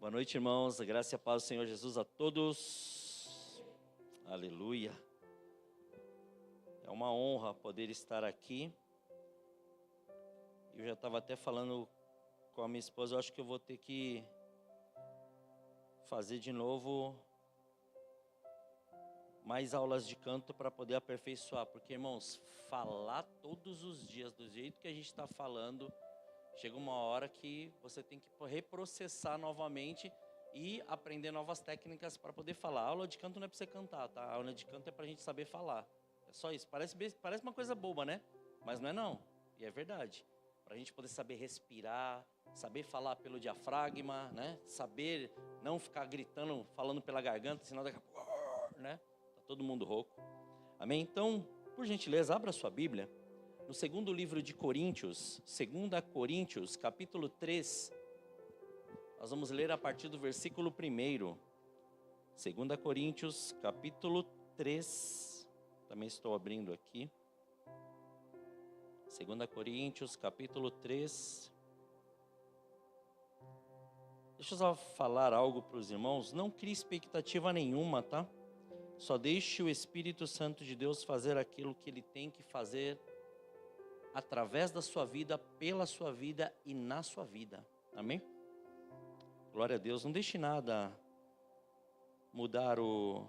Boa noite, irmãos. A graça e a paz do Senhor Jesus a todos. Aleluia. É uma honra poder estar aqui. Eu já estava até falando com a minha esposa, eu acho que eu vou ter que fazer de novo mais aulas de canto para poder aperfeiçoar. Porque, irmãos, falar todos os dias do jeito que a gente está falando, chega uma hora que você tem que reprocessar novamente e aprender novas técnicas para poder falar. A aula de canto não é para você cantar, tá? A aula de canto é para a gente saber falar. É só isso. Parece uma coisa boba, né? Mas não é não. E é verdade. Para a gente poder saber respirar, saber falar pelo diafragma, né? Saber não ficar gritando, falando pela garganta, senão daqui a pouco, né? Tá todo mundo rouco. Amém? Então, por gentileza, abra a sua Bíblia. No segundo livro de Coríntios, 2 Coríntios, capítulo 3, nós vamos ler a partir do versículo 1. 2 Coríntios, capítulo 3, também estou abrindo aqui. 2 Coríntios, capítulo 3. Deixa eu só falar algo para os irmãos, não crie expectativa nenhuma, tá? Só deixe o Espírito Santo de Deus fazer aquilo que Ele tem que fazer através da sua vida, pela sua vida e na sua vida. Amém? Glória a Deus. Não deixe nada mudar o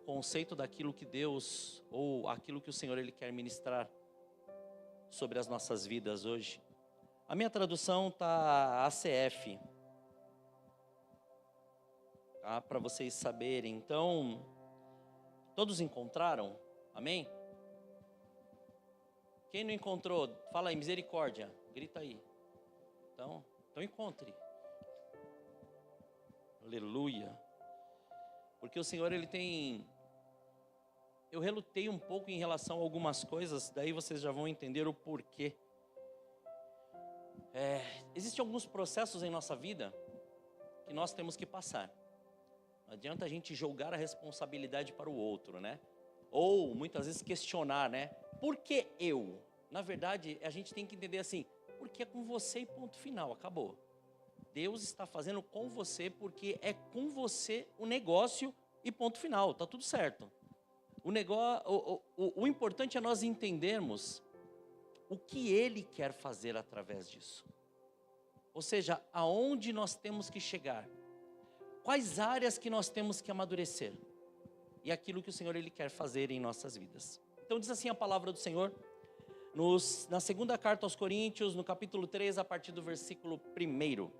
conceito daquilo que Deus, ou aquilo que o Senhor Ele quer ministrar sobre as nossas vidas hoje. A minha tradução está ACF. Tá? Para vocês saberem. Então, todos encontraram? Amém? Quem não encontrou, fala aí, misericórdia, grita aí. Então encontre. Aleluia. Porque o Senhor, Ele tem... Eu relutei um pouco em relação a algumas coisas, daí vocês já vão entender o porquê. Existem alguns processos em nossa vida que nós temos que passar. Não adianta a gente jogar a responsabilidade para o outro, né? Ou muitas vezes questionar, né? Por que eu? Na verdade, a gente tem que entender assim, porque é com você e ponto final, acabou. Deus está fazendo com você porque é com você o negócio e ponto final, tá tudo certo. O importante é nós entendermos o que Ele quer fazer através disso. Ou seja, aonde nós temos que chegar. Quais áreas que nós temos que amadurecer. E aquilo que o Senhor Ele quer fazer em nossas vidas. Então diz assim a palavra do Senhor, na segunda carta aos Coríntios, no capítulo 3, a partir do versículo 1.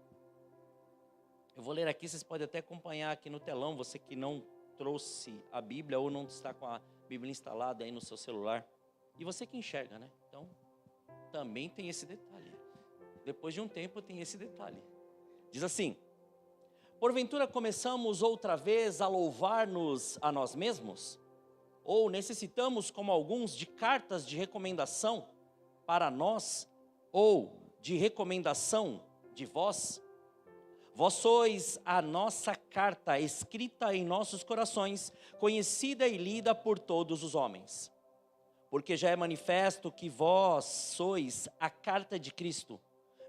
Eu vou ler aqui, vocês podem até acompanhar aqui no telão, você que não trouxe a Bíblia ou não está com a Bíblia instalada aí no seu celular. E você que enxerga, né? Então, também tem esse detalhe. Depois de um tempo tem esse detalhe. Diz assim: porventura começamos outra vez a louvar-nos a nós mesmos? Ou necessitamos, como alguns, de cartas de recomendação para nós, ou de recomendação de vós? Vós sois a nossa carta escrita em nossos corações, conhecida e lida por todos os homens. Porque já é manifesto que vós sois a carta de Cristo,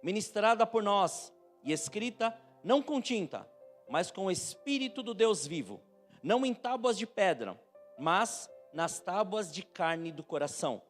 ministrada por nós e escrita não com tinta, mas com o Espírito do Deus vivo, não em tábuas de pedra, mas nas tábuas de carne do coração.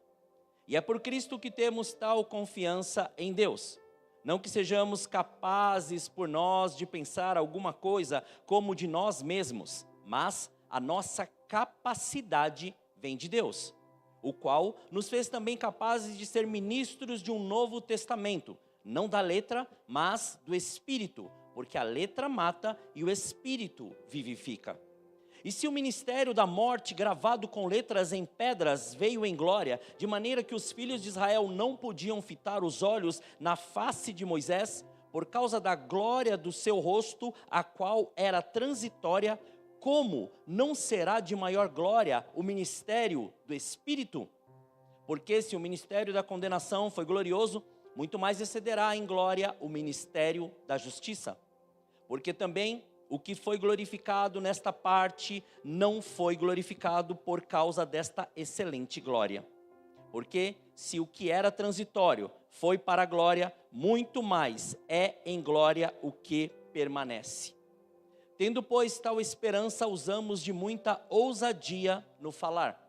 E é por Cristo que temos tal confiança em Deus. Não que sejamos capazes por nós de pensar alguma coisa como de nós mesmos, mas a nossa capacidade vem de Deus, o qual nos fez também capazes de ser ministros de um novo testamento, não da letra, mas do Espírito, porque a letra mata e o Espírito vivifica. E se o ministério da morte, gravado com letras em pedras, veio em glória, de maneira que os filhos de Israel não podiam fitar os olhos na face de Moisés, por causa da glória do seu rosto, a qual era transitória, como não será de maior glória o ministério do Espírito? Porque se o ministério da condenação foi glorioso, muito mais excederá em glória o ministério da justiça. Porque também o que foi glorificado nesta parte não foi glorificado por causa desta excelente glória. Porque se o que era transitório foi para a glória, muito mais é em glória o que permanece. Tendo, pois, tal esperança, usamos de muita ousadia no falar.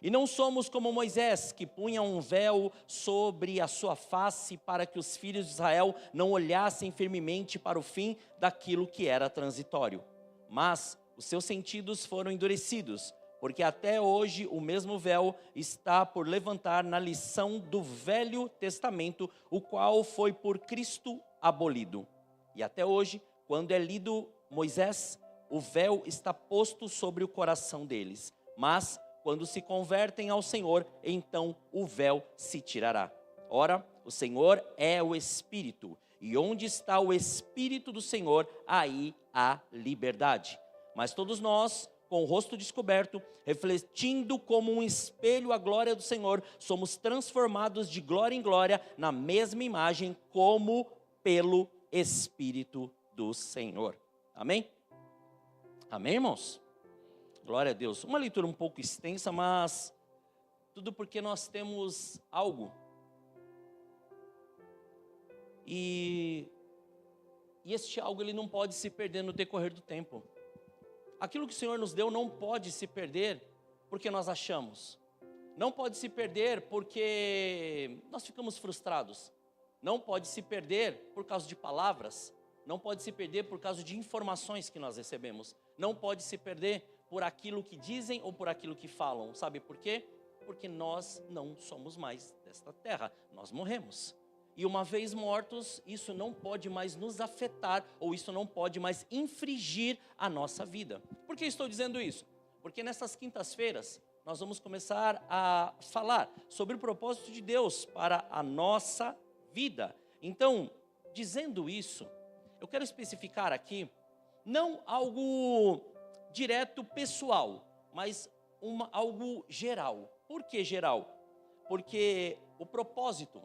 E não somos como Moisés, que punha um véu sobre a sua face para que os filhos de Israel não olhassem firmemente para o fim daquilo que era transitório. Mas os seus sentidos foram endurecidos, porque até hoje o mesmo véu está por levantar na lição do Velho Testamento, o qual foi por Cristo abolido. E até hoje, quando é lido Moisés, o véu está posto sobre o coração deles. Mas quando se convertem ao Senhor, então o véu se tirará. Ora, o Senhor é o Espírito, e onde está o Espírito do Senhor, aí há liberdade. Mas todos nós, com o rosto descoberto, refletindo como um espelho a glória do Senhor, somos transformados de glória em glória, na mesma imagem, como pelo Espírito do Senhor. Amém? Amém, irmãos? Glória a Deus. Uma leitura um pouco extensa, mas tudo porque nós temos algo. E este algo ele não pode se perder no decorrer do tempo. Aquilo que o Senhor nos deu não pode se perder porque nós achamos. Não pode se perder porque nós ficamos frustrados. Não pode se perder por causa de palavras. Não pode se perder por causa de informações que nós recebemos. Não pode se perder por aquilo que dizem ou por aquilo que falam. Sabe por quê? Porque nós não somos mais desta terra. Nós morremos. E uma vez mortos, isso não pode mais nos afetar, ou isso não pode mais infringir a nossa vida. Por que estou dizendo isso? Porque nessas quintas-feiras, nós vamos começar a falar sobre o propósito de Deus para a nossa vida. Então, dizendo isso, eu quero especificar aqui, não algo direto pessoal, mas algo geral. Por que geral? Porque o propósito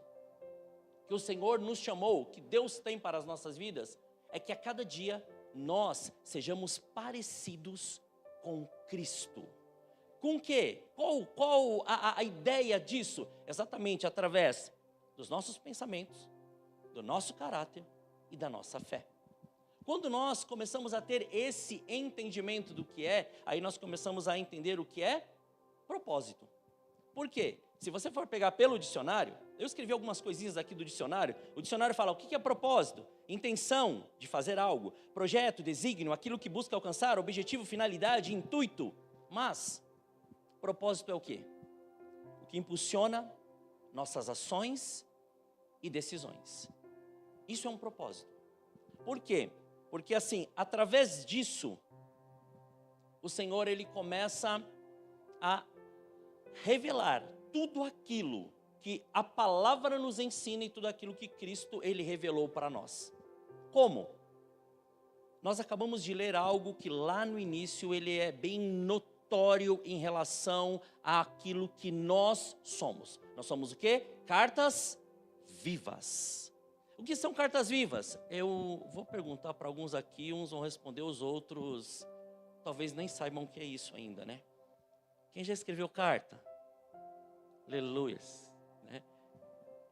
que o Senhor nos chamou, que Deus tem para as nossas vidas, é que a cada dia nós sejamos parecidos com Cristo. Com o quê? Qual a ideia disso? Exatamente através dos nossos pensamentos, do nosso caráter e da nossa fé. Quando nós começamos a ter esse entendimento do que é, aí nós começamos a entender o que é propósito. Por quê? Se você for pegar pelo dicionário, eu escrevi algumas coisinhas aqui do dicionário. O dicionário fala o que é propósito, intenção de fazer algo, projeto, desígnio, aquilo que busca alcançar, objetivo, finalidade, intuito. Mas, propósito é o quê? O que impulsiona nossas ações e decisões. Isso é um propósito. Por quê? Porque assim, através disso, o Senhor ele começa a revelar tudo aquilo que a palavra nos ensina e tudo aquilo que Cristo ele revelou para nós. Como? Nós acabamos de ler algo que lá no início ele é bem notório em relação àquilo que nós somos. Nós somos o quê? Cartas vivas. O que são cartas vivas? Eu vou perguntar para alguns aqui, uns vão responder, os outros talvez nem saibam o que é isso ainda, né? Quem já escreveu carta? Aleluia, né?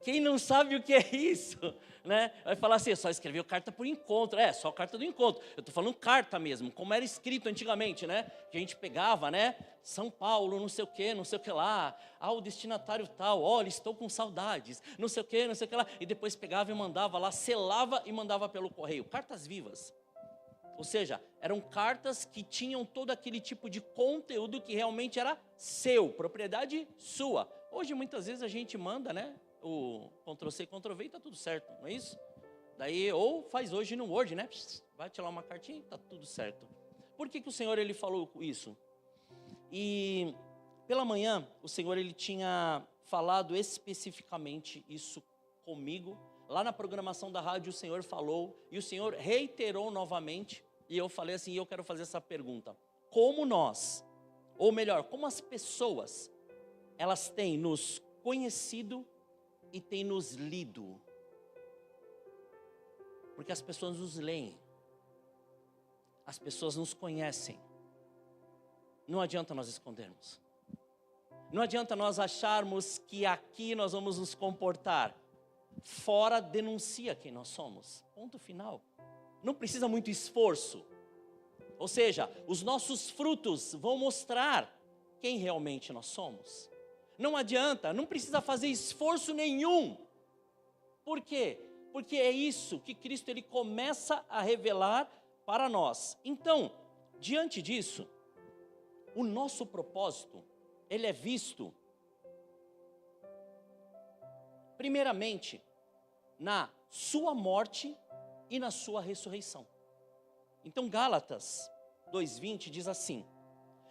Quem não sabe o que é isso, né? Vai falar assim, só escreveu carta por encontro. Só carta do encontro. Eu estou falando carta mesmo, como era escrito antigamente, né? Que a gente pegava, né? São Paulo, não sei o que lá. O destinatário tal, olha, estou com saudades, não sei o que lá. E depois pegava e mandava lá, selava e mandava pelo correio. Cartas vivas. Ou seja, eram cartas que tinham todo aquele tipo de conteúdo que realmente era seu, propriedade sua. Hoje, muitas vezes, a gente manda, né? O Ctrl+C, Ctrl+V e está tudo certo, não é isso? Daí, ou faz hoje no Word, né? Bate lá uma cartinha e está tudo certo. Por que o Senhor, ele falou isso? E pela manhã, o Senhor, ele tinha falado especificamente isso comigo. Lá na programação da rádio, o Senhor falou, e o Senhor reiterou novamente, e eu falei assim, eu quero fazer essa pergunta. Como nós, ou melhor, como as pessoas, elas têm nos conhecido e têm nos lido? Porque as pessoas nos leem, as pessoas nos conhecem. Não adianta nós escondermos. Não adianta nós acharmos que aqui nós vamos nos comportar fora denuncia quem nós somos. Ponto final. Não precisa muito esforço. Ou seja, os nossos frutos vão mostrar quem realmente nós somos. Não adianta, não precisa fazer esforço nenhum. Por quê? Porque é isso que Cristo ele começa a revelar para nós. Então, diante disso, o nosso propósito, ele é visto, primeiramente, na sua morte e na sua ressurreição. Então, Gálatas 2:20 diz assim: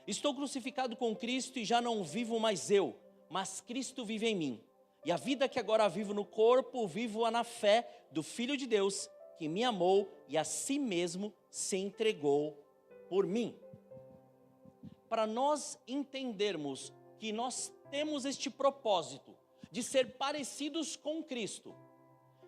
estou crucificado com Cristo e já não vivo mais eu, mas Cristo vive em mim. E a vida que agora vivo no corpo, vivo-a na fé do Filho de Deus, que me amou e a si mesmo se entregou por mim. Para nós entendermos que nós temos este propósito de ser parecidos com Cristo,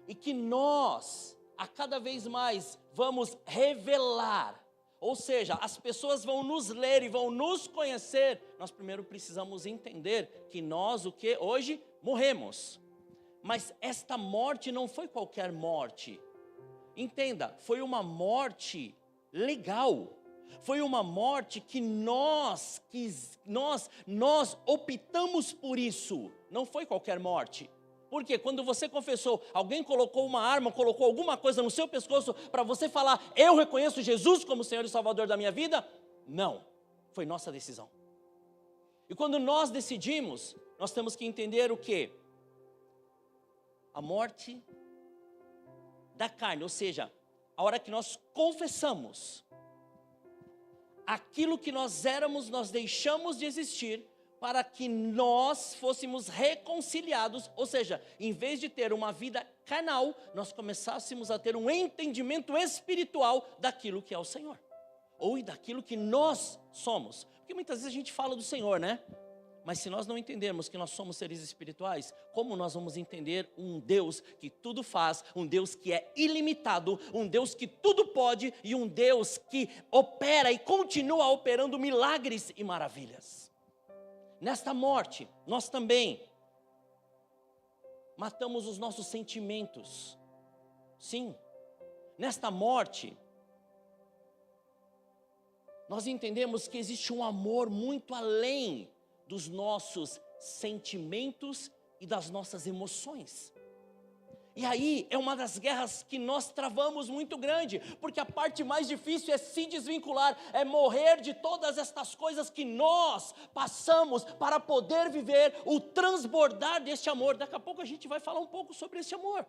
e que nós, a cada vez mais, vamos revelar, ou seja, as pessoas vão nos ler e vão nos conhecer, nós primeiro precisamos entender que nós, o que? Hoje, morremos. Mas esta morte não foi qualquer morte. Entenda, foi uma morte legal. Foi uma morte que nós optamos por isso. Não foi qualquer morte. Porque quando você confessou, alguém colocou uma arma, colocou alguma coisa no seu pescoço para você falar, eu reconheço Jesus como Senhor e Salvador da minha vida? Não, foi nossa decisão. E quando nós decidimos, nós temos que entender o quê? A morte da carne, ou seja, a hora que nós confessamos, aquilo que nós éramos, nós deixamos de existir, para que nós fôssemos reconciliados, ou seja, em vez de ter uma vida carnal, nós começássemos a ter um entendimento espiritual daquilo que é o Senhor, ou daquilo que nós somos, porque muitas vezes a gente fala do Senhor, né? Mas se nós não entendermos que nós somos seres espirituais, como nós vamos entender um Deus que tudo faz, um Deus que é ilimitado, um Deus que tudo pode, e um Deus que opera e continua operando milagres e maravilhas? Nesta morte, nós também matamos os nossos sentimentos. Sim, nesta morte, nós entendemos que existe um amor muito além dos nossos sentimentos e das nossas emoções. E aí é uma das guerras que nós travamos muito grande, porque a parte mais difícil é se desvincular, é morrer de todas estas coisas que nós passamos para poder viver o transbordar deste amor. Daqui a pouco a gente vai falar um pouco sobre esse amor.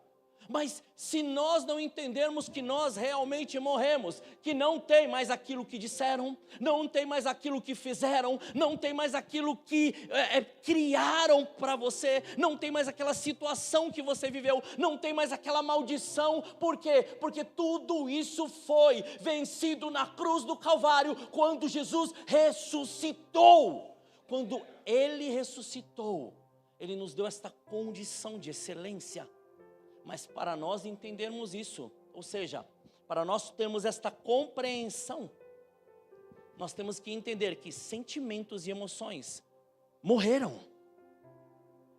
Mas se nós não entendermos que nós realmente morremos, que não tem mais aquilo que disseram, não tem mais aquilo que fizeram, não tem mais aquilo que criaram para você, não tem mais aquela situação que você viveu, não tem mais aquela maldição. Por quê? Porque tudo isso foi vencido na cruz do Calvário, quando Jesus ressuscitou. Quando Ele ressuscitou, Ele nos deu esta condição de excelência. Mas para nós entendermos isso, ou seja, para nós termos esta compreensão, nós temos que entender que sentimentos e emoções morreram.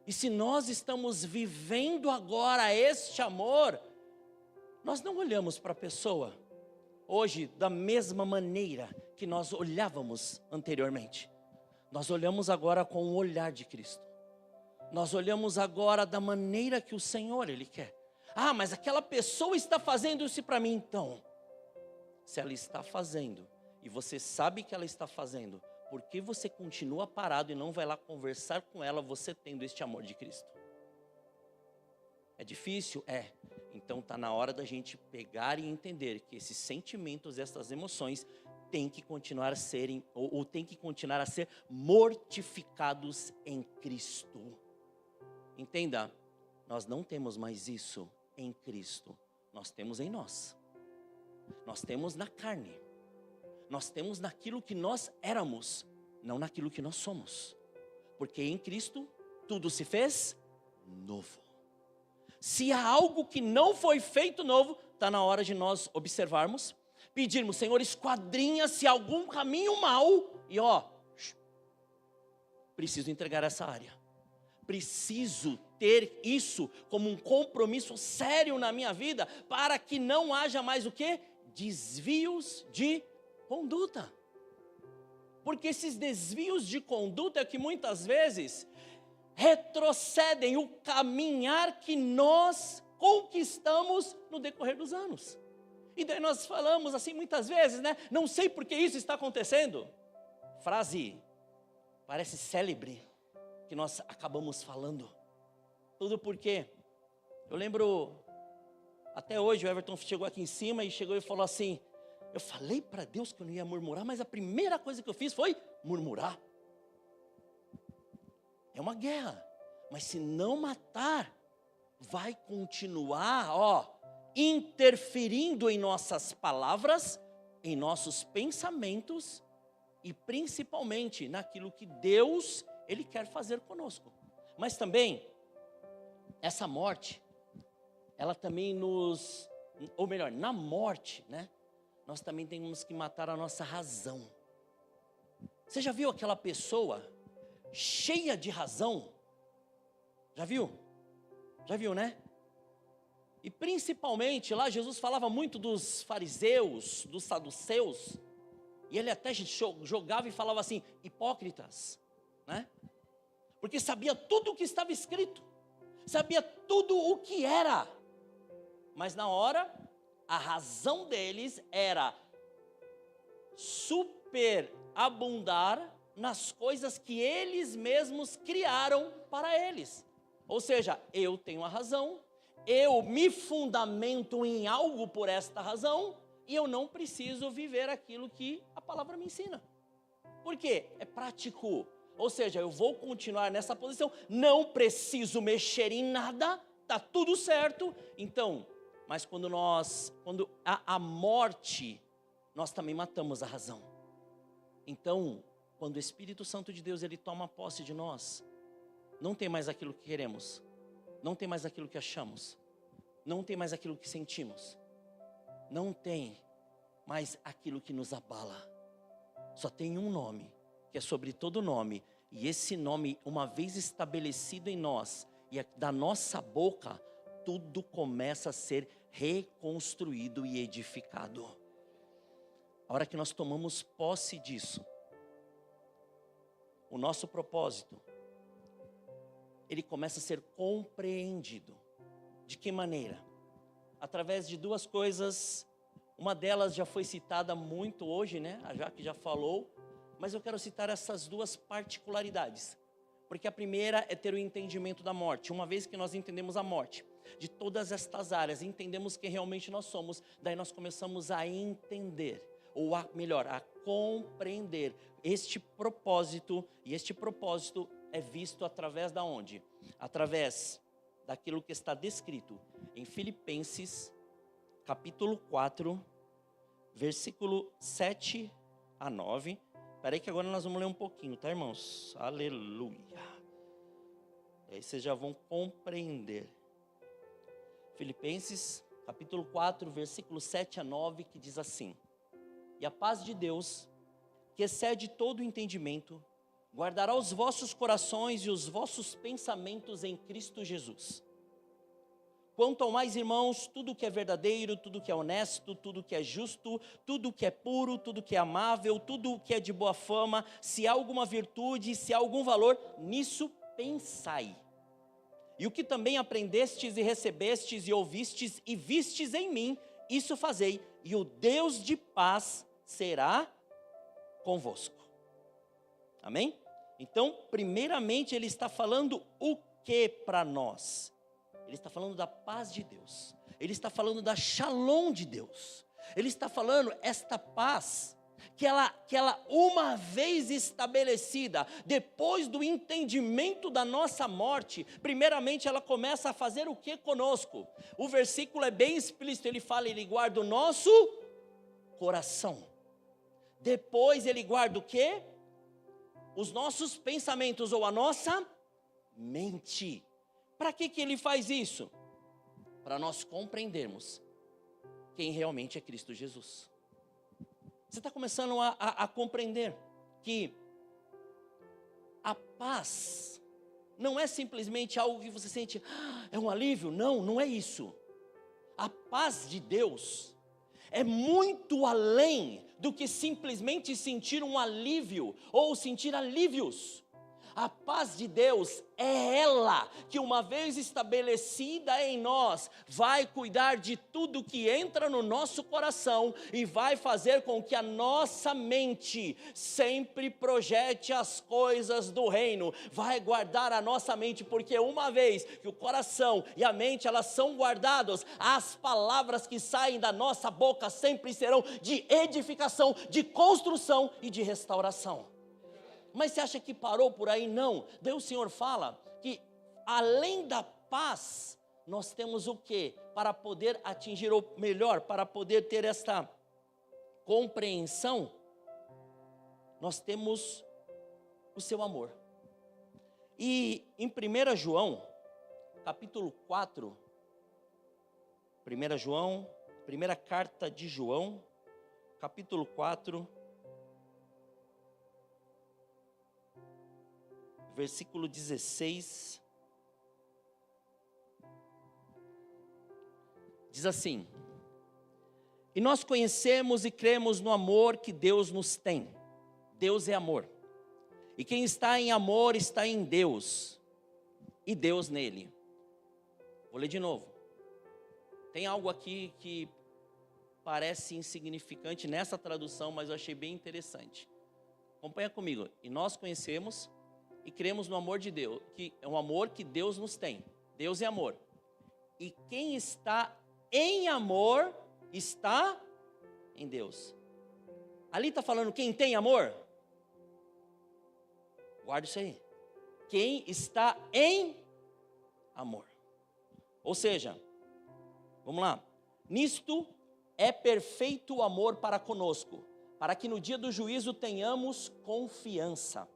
E se nós estamos vivendo agora este amor, nós não olhamos para a pessoa hoje da mesma maneira que nós olhávamos anteriormente. Nós olhamos agora com o olhar de Cristo. Nós olhamos agora da maneira que o Senhor, Ele quer. Ah, mas aquela pessoa está fazendo isso para mim. Então, se ela está fazendo, e você sabe que ela está fazendo, por que você continua parado e não vai lá conversar com ela, você tendo este amor de Cristo? É difícil? É. Então está na hora da gente pegar e entender que esses sentimentos, essas emoções, têm que continuar a serem, ou têm que continuar a ser mortificados em Cristo. Entenda, nós não temos mais isso em Cristo, nós temos em nós. Nós temos na carne, nós temos naquilo que nós éramos, não naquilo que nós somos. Porque em Cristo tudo se fez novo. Se há algo que não foi feito novo, está na hora de nós observarmos, pedirmos, Senhor, esquadrinha se há algum caminho mau, e preciso entregar essa área. Preciso ter isso como um compromisso sério na minha vida, para que não haja mais o quê? Desvios de conduta. Porque esses desvios de conduta é que muitas vezes retrocedem o caminhar que nós conquistamos no decorrer dos anos. E daí nós falamos assim muitas vezes, né? Não sei por que isso está acontecendo. Frase parece célebre que nós acabamos falando. Tudo porque eu lembro até hoje o Everton chegou aqui em cima e chegou e falou assim: eu falei para Deus que eu não ia murmurar, mas a primeira coisa que eu fiz foi murmurar. É uma guerra, mas se não matar, vai continuar, interferindo em nossas palavras, em nossos pensamentos e principalmente naquilo que Deus, Ele quer fazer conosco. Mas também, essa morte, ela também na morte, né? Nós também temos que matar a nossa razão. Você já viu aquela pessoa cheia de razão? Já viu? Já viu, né? E principalmente lá Jesus falava muito dos fariseus, dos saduceus, e ele até jogava e falava assim, hipócritas, né? Porque sabia tudo o que estava escrito, sabia tudo o que era, mas na hora, a razão deles era superabundar nas coisas que eles mesmos criaram para eles. Ou seja, eu tenho a razão, eu me fundamento em algo por esta razão, e eu não preciso viver aquilo que a palavra me ensina. Por quê? É prático. Ou seja, eu vou continuar nessa posição, não preciso mexer em nada, está tudo certo. Então, mas quando há a morte, nós também matamos a razão. Então, quando o Espírito Santo de Deus, ele toma posse de nós, não tem mais aquilo que queremos, não tem mais aquilo que achamos, não tem mais aquilo que sentimos, não tem mais aquilo que nos abala. Só tem um nome, que é sobre todo nome, e esse nome, uma vez estabelecido em nós, e da nossa boca, tudo começa a ser reconstruído e edificado. A hora que nós tomamos posse disso, o nosso propósito, ele começa a ser compreendido. De que maneira? Através de duas coisas. Uma delas já foi citada muito hoje, né? A Jaque já falou. Mas eu quero citar essas duas particularidades. Porque a primeira é ter o entendimento da morte. Uma vez que nós entendemos a morte, de todas estas áreas, entendemos quem realmente nós somos, daí nós começamos a entender, ou a compreender este propósito, e este propósito é visto através da onde? Através daquilo que está descrito em Filipenses, capítulo 4, versículo 7 a 9. Espera aí que agora nós vamos ler um pouquinho, tá, irmãos? Aleluia. Aí vocês já vão compreender. Filipenses, capítulo 4, versículo 7 a 9, que diz assim: e a paz de Deus, que excede todo o entendimento, guardará os vossos corações e os vossos pensamentos em Cristo Jesus. Quanto ao mais, irmãos, tudo que é verdadeiro, tudo que é honesto, tudo que é justo, tudo que é puro, tudo que é amável, tudo que é de boa fama, se há alguma virtude, se há algum valor, nisso pensai. E o que também aprendestes e recebestes e ouvistes e vistes em mim, isso fazei, e o Deus de paz será convosco. Amém? Então, primeiramente, ele está falando o que para nós? Ele está falando da paz de Deus. Ele está falando da shalom de Deus. Ele está falando esta paz, que ela uma vez estabelecida, depois do entendimento da nossa morte, primeiramente ela começa a fazer o que conosco? O versículo é bem explícito, ele fala, ele guarda o nosso coração. Depois ele guarda o quê? Os nossos pensamentos ou a nossa mente. Para que ele faz isso? Para nós compreendermos quem realmente é Cristo Jesus. Você está começando a compreender que a paz não é simplesmente algo que você sente, é um alívio. Não, não é isso. A paz de Deus é muito além do que simplesmente sentir um alívio ou sentir alívios. A paz de Deus é ela que, uma vez estabelecida em nós, vai cuidar de tudo que entra no nosso coração e vai fazer com que a nossa mente sempre projete as coisas do reino. Vai guardar a nossa mente, porque uma vez que o coração e a mente elas são guardados, as palavras que saem da nossa boca sempre serão de edificação, de construção e de restauração. Mas você acha que parou por aí? Não. Daí o Senhor fala que além da paz, nós temos o quê? Para poder atingir, ou melhor, para poder ter esta compreensão, nós temos o seu amor. E em 1 João, capítulo 4, 1 João, primeira carta de João, capítulo 4, versículo 16, diz assim: e nós conhecemos e cremos no amor que Deus nos tem. Deus é amor, e quem está em amor está em Deus, e Deus nele. Vou ler de novo. Tem algo aqui que parece insignificante nessa tradução, mas eu achei bem interessante. Acompanha comigo. E nós conhecemos e cremos no amor de Deus, que é um amor que Deus nos tem. Deus é amor. E quem está em amor, está em Deus. Ali está falando quem tem amor? Guarda isso aí. Quem está em amor. Ou seja, vamos lá. Nisto é perfeito o amor para conosco, para que no dia do juízo tenhamos confiança.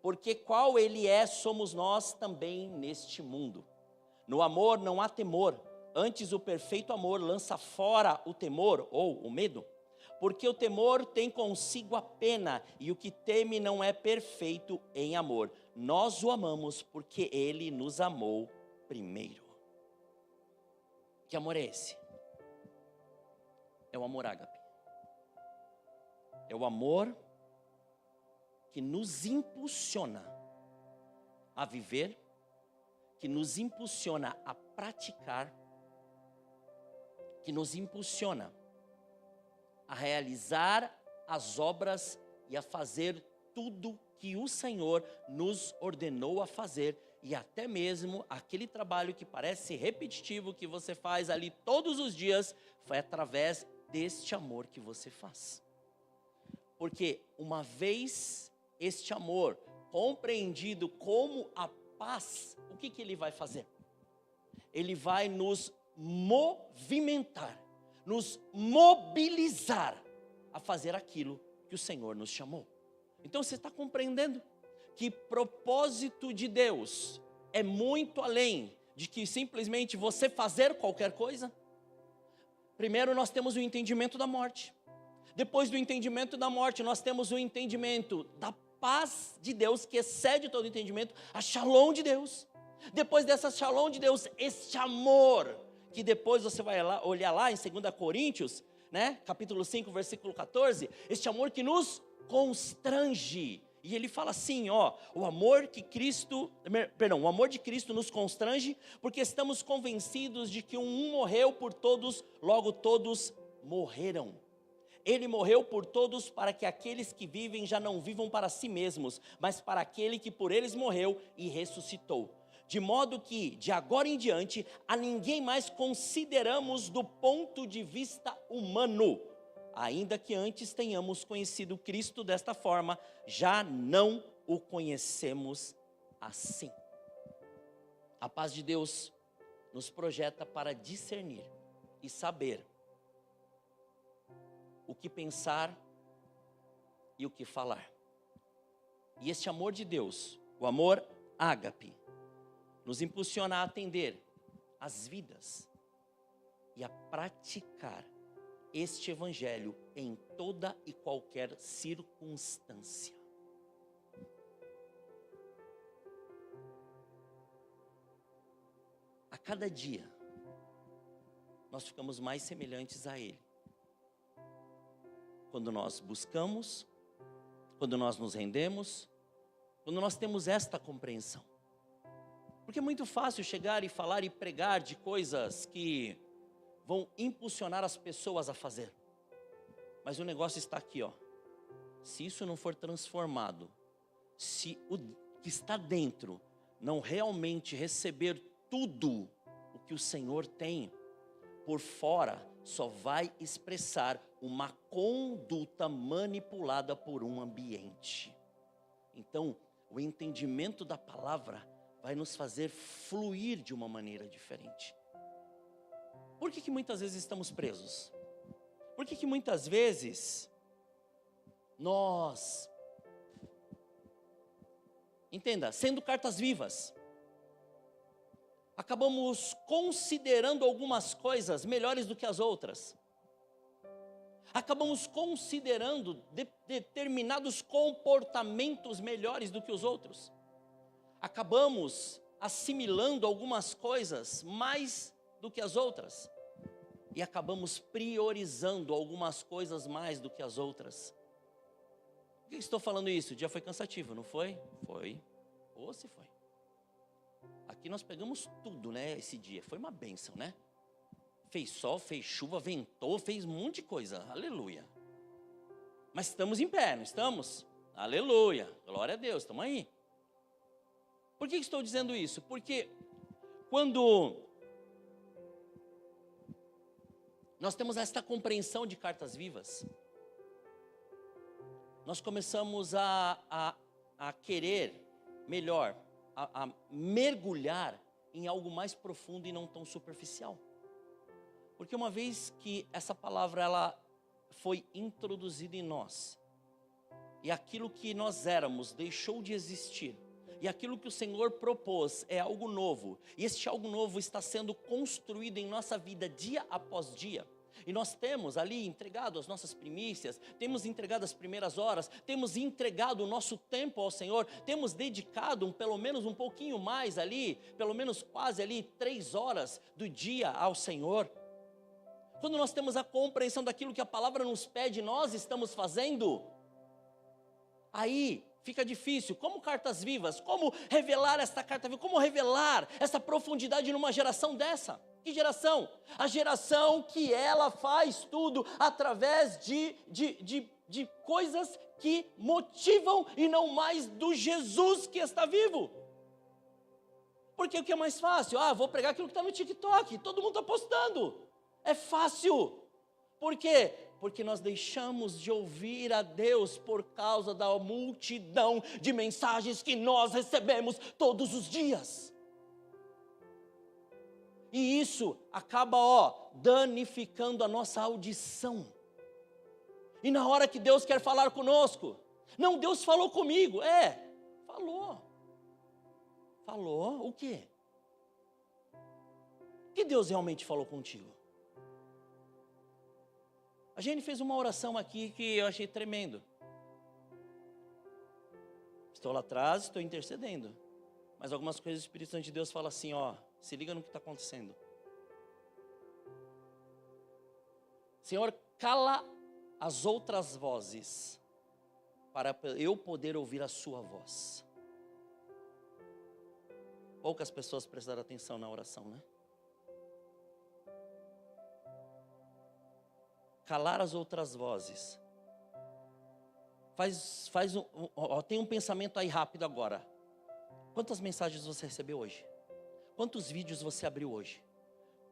Porque qual ele é, somos nós também neste mundo. No amor não há temor, antes o perfeito amor lança fora o temor ou o medo. Porque o temor tem consigo a pena, e o que teme não é perfeito em amor. Nós o amamos porque ele nos amou primeiro. Que amor é esse? É o amor ágape. É o amor que nos impulsiona a viver, que nos impulsiona a praticar, que nos impulsiona a realizar as obras e a fazer tudo que o Senhor nos ordenou a fazer, e até mesmo aquele trabalho que parece repetitivo, que você faz ali todos os dias, foi através deste amor que você faz. Porque uma vez este amor compreendido como a paz, o que ele vai fazer? Ele vai nos movimentar, nos mobilizar a fazer aquilo que o Senhor nos chamou. Então você está compreendendo que propósito de Deus é muito além de que simplesmente você fazer qualquer coisa? Primeiro nós temos o entendimento da morte. Depois do entendimento da morte, nós temos o entendimento da paz de Deus, que excede todo entendimento, a shalom de Deus. Depois dessa shalom de Deus, este amor, que depois você vai lá, olhar lá em 2 Coríntios, né, capítulo 5, versículo 14, este amor que nos constrange. E ele fala assim, o amor de Cristo nos constrange, porque estamos convencidos de que um morreu por todos, logo todos morreram. Ele morreu por todos, para que aqueles que vivem já não vivam para si mesmos, mas para aquele que por eles morreu e ressuscitou. De modo que, de agora em diante, a ninguém mais consideramos do ponto de vista humano. Ainda que antes tenhamos conhecido Cristo desta forma, já não o conhecemos assim. A paz de Deus nos projeta para discernir e saber o que pensar e o que falar. E este amor de Deus, o amor ágape, nos impulsiona a atender as vidas e a praticar este evangelho em toda e qualquer circunstância. cada dia, nós ficamos mais semelhantes a Ele. Quando nós buscamos, quando nós nos rendemos, quando nós temos esta compreensão. Porque é muito fácil chegar e falar e pregar de coisas que vão impulsionar as pessoas a fazer. Mas o negócio está aqui, ó. Se isso não for transformado, se o que está dentro não realmente receber tudo o que o Senhor tem, por fora só vai expressar uma conduta manipulada por um ambiente. Então, o entendimento da palavra vai nos fazer fluir de uma maneira diferente. Por que muitas vezes estamos presos? Por que muitas vezes nós, entenda, sendo cartas vivas, acabamos considerando algumas coisas melhores do que as outras. Acabamos considerando determinados comportamentos melhores do que os outros. Acabamos assimilando algumas coisas mais do que as outras. E acabamos priorizando algumas coisas mais do que as outras. Por que estou falando isso? O dia foi cansativo, não foi? Foi. Ou se foi. Aqui nós pegamos tudo, né, esse dia. Foi uma bênção, né? Fez sol, fez chuva, ventou, fez um monte de coisa. Aleluia. Mas estamos em pé, não estamos? Aleluia. Glória a Deus, estamos aí. Por que estou dizendo isso? Porque quando nós temos esta compreensão de cartas vivas, nós começamos a querer melhor, a mergulhar em algo mais profundo e não tão superficial. Porque uma vez que essa palavra ela foi introduzida em nós, e aquilo que nós éramos deixou de existir, e aquilo que o Senhor propôs é algo novo, e este algo novo está sendo construído em nossa vida dia após dia, e nós temos ali entregado as nossas primícias, temos entregado as primeiras horas, temos entregado o nosso tempo ao Senhor, temos dedicado pelo menos um pouquinho mais ali, pelo menos quase ali 3 horas do dia ao Senhor. Quando nós temos a compreensão daquilo que a palavra nos pede, nós estamos fazendo, aí fica difícil. Como cartas vivas, como revelar esta carta viva, como revelar essa profundidade numa geração dessa? Que geração? A geração que ela faz tudo através de coisas que motivam e não mais do Jesus que está vivo. Porque o que é mais fácil? Vou pregar aquilo que está no TikTok, todo mundo está postando. É fácil. Por quê? Porque nós deixamos de ouvir a Deus por causa da multidão de mensagens que nós recebemos todos os dias. E isso acaba, danificando a nossa audição. E na hora que Deus quer falar conosco, não, Deus falou comigo. Falou. Falou o quê? O que Deus realmente falou contigo? A gente fez uma oração aqui que eu achei tremendo. Estou lá atrás, estou intercedendo. Mas algumas coisas o Espírito Santo de Deus fala assim, se liga no que está acontecendo. Senhor, cala as outras vozes, para eu poder ouvir a sua voz. Poucas pessoas prestaram atenção na oração, né? Calar as outras vozes. Tem um pensamento aí rápido agora. Quantas mensagens você recebeu hoje? Quantos vídeos você abriu hoje?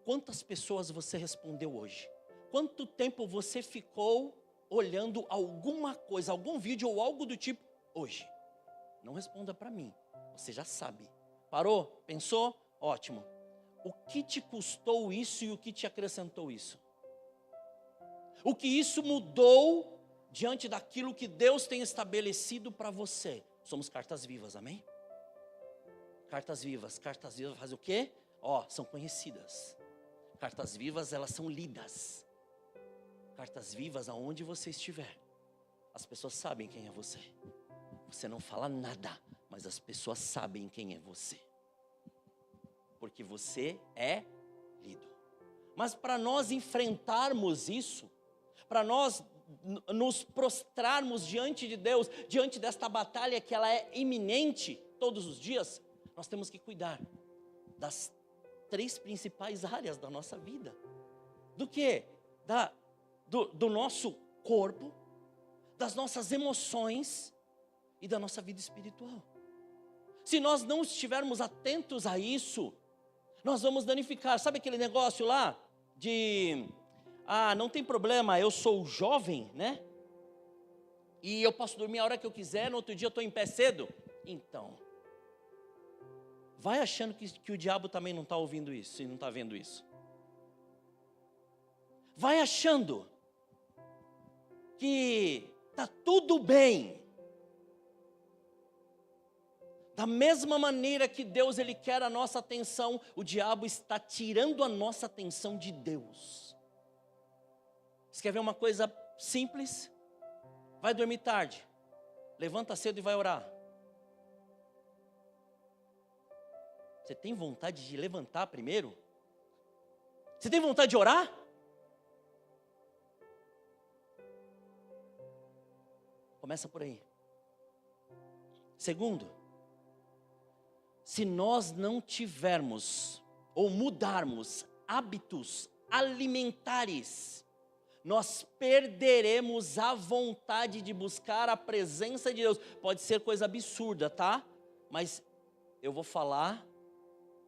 Quantas pessoas você respondeu hoje? Quanto tempo você ficou olhando alguma coisa, algum vídeo ou algo do tipo hoje? Não responda para mim, você já sabe. Parou? Pensou? Ótimo. O que te custou isso e o que te acrescentou isso? O que isso mudou diante daquilo que Deus tem estabelecido para você? Somos cartas vivas, amém? Cartas vivas fazem o quê? São conhecidas. Cartas vivas, elas são lidas. Cartas vivas, aonde você estiver, as pessoas sabem quem é você. Você não fala nada, mas as pessoas sabem quem é você. porque você é lido. Mas para nós enfrentarmos isso, para nós nos prostrarmos diante de Deus, diante desta batalha que ela é iminente todos os dias, nós temos que cuidar das 3 principais áreas da nossa vida. Do quê? Do nosso corpo, das nossas emoções e da nossa vida espiritual. Se nós não estivermos atentos a isso, nós vamos danificar. Sabe aquele negócio lá de... não tem problema, eu sou jovem, né? E eu posso dormir a hora que eu quiser, no outro dia eu estou em pé cedo. Então, vai achando que o diabo também não está ouvindo isso e não está vendo isso. Vai achando que está tudo bem. Da mesma maneira que Deus ele quer a nossa atenção, o diabo está tirando a nossa atenção de Deus. Você quer ver uma coisa simples? Vai dormir tarde, levanta cedo e vai orar. Você tem vontade de levantar primeiro? Você tem vontade de orar? Começa por aí. Segundo, se nós não tivermos ou mudarmos hábitos alimentares, nós perderemos a vontade de buscar a presença de Deus. Pode ser coisa absurda, tá? Mas eu vou falar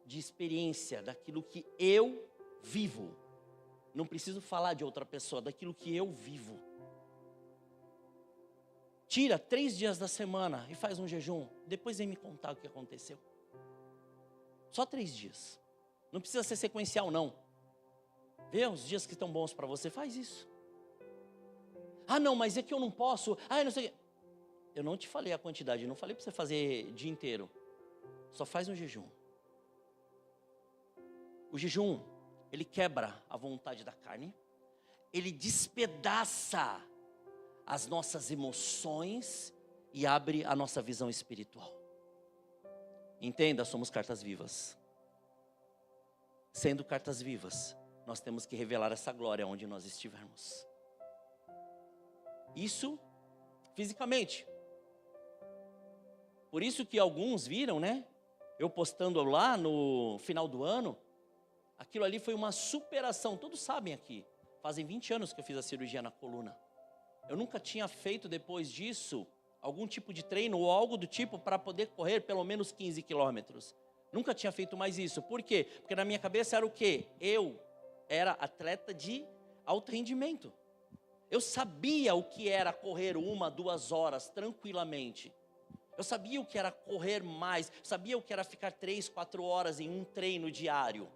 de experiência, daquilo que eu vivo. Não preciso falar de outra pessoa, daquilo que eu vivo. Tira 3 dias da semana e faz um jejum. Depois vem me contar o que aconteceu. Só 3 dias. Não precisa ser sequencial, não. Vê os dias que estão bons para você, faz isso. Não, mas é que eu não posso. Eu não sei. Eu não te falei a quantidade, eu não falei para você fazer o dia inteiro. Só faz um jejum. O jejum, ele quebra a vontade da carne. Ele despedaça as nossas emoções e abre a nossa visão espiritual. Entenda, somos cartas vivas. Sendo cartas vivas, nós temos que revelar essa glória onde nós estivermos. Isso fisicamente. Por isso que alguns viram, né? Eu postando lá no final do ano, aquilo ali foi uma superação. Todos sabem aqui, fazem 20 anos que eu fiz a cirurgia na coluna. Eu nunca tinha feito depois disso algum tipo de treino ou algo do tipo para poder correr pelo menos 15 quilômetros. Nunca tinha feito mais isso. Por quê? Porque na minha cabeça era o quê? Eu era atleta de alto rendimento. Eu sabia o que era correr 1, 2 horas tranquilamente. Eu sabia o que era correr mais. Sabia o que era ficar 3, 4 horas em um treino diário.